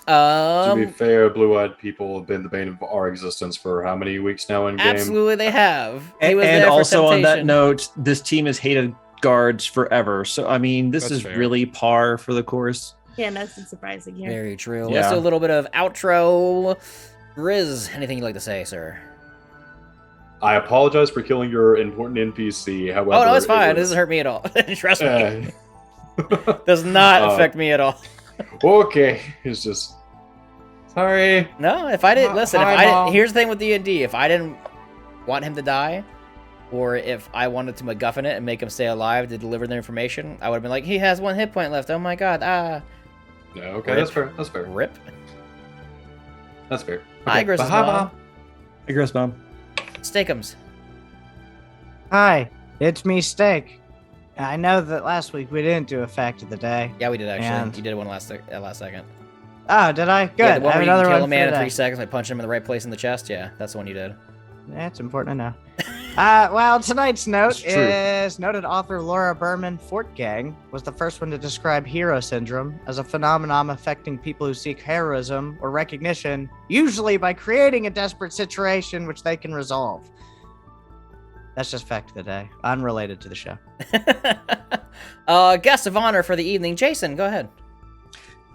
To be fair, blue-eyed people have been the bane of our existence for how many weeks now in game? Absolutely, they have. And also on that note, this team has hated guards forever. So, I mean, this is really par for the course. Yeah, nothing surprising here. Very true. Let's do a little bit of outro. Grizz, anything you'd like to say, sir? I apologize for killing your important NPC. However, oh, no, it's fine. It doesn't hurt me at all. Trust me. Does not affect me at all. Okay. It's just... Sorry. No, if I didn't... Listen, if I didn't... Here's the thing with D&D. If I didn't want him to die, or if I wanted to MacGuffin it and make him stay alive to deliver the information, I would have been like, he has 1 hit point left. Oh my god, Yeah, okay, Rip. that's fair. That's fair. Rip. That's fair. Hi, Okay. Grizz' mom. Hey, Grizz Mom. Steakums. Hi, it's me, Steak. I know that last week we didn't do a fact of the day. Yeah, we did actually. And- You did one last second. Oh, did I? Good. Yeah, the I one have where you another kill one a man for in 3 today. seconds by punching him in the right place in the chest. Yeah, that's the one you did. That's important to know. Well, tonight's note It's true. is noted author Laura Berman Fortgang was the first one to describe hero syndrome as a phenomenon affecting people who seek heroism or recognition, usually by creating a desperate situation which they can resolve. That's just fact of the day, unrelated to the show. Guest of honor for the evening, Jason. Go ahead.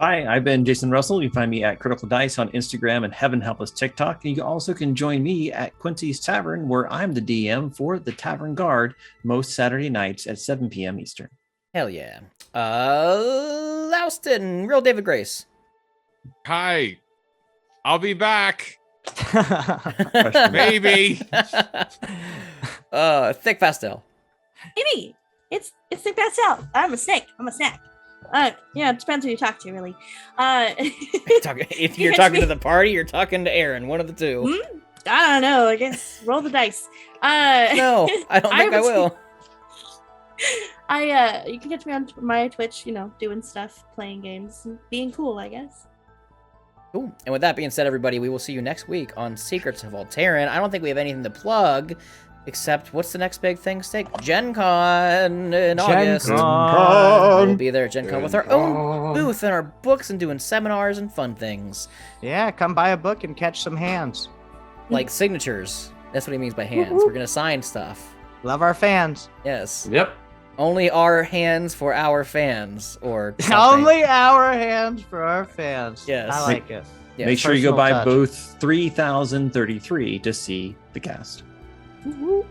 Hi, I've been Jason Russell. You can find me at Critical Dice on Instagram and Heaven Help Us TikTok. And you also can join me at Quincy's Tavern, where I'm the DM for the Tavern Guard most Saturday nights at 7 p.m. Eastern. Hell yeah. Louston, real David Grace. Hi. I'll be back. Maybe. Thick Pastel. Maybe. It's the best out. I'm a snake. I'm a snack. Yeah, it depends who you talk to, really. If you're talking to the party, you're talking to Aaron. One of the two. I don't know. I guess roll the dice. No, I don't think I will. You can catch me on my Twitch, doing stuff, playing games, and being cool, I guess. Cool. And with that being said, everybody, we will see you next week on Secrets of Aal'Teron. I don't think we have anything to plug, except what's the next big thing, Steak? Gen Con in August. We'll be there at Gen Con with our own booth and our books and doing seminars and fun things. Yeah, come buy a book and catch some hands. Like signatures. That's what he means by hands. We're going to sign stuff. Love our fans. Yes. Yep. Only our hands for our fans, or something. Only our hands for our fans. Yes. I like it. Yeah, Make sure you go personal by touch. booth 3033 to see the cast. Woo-hoo.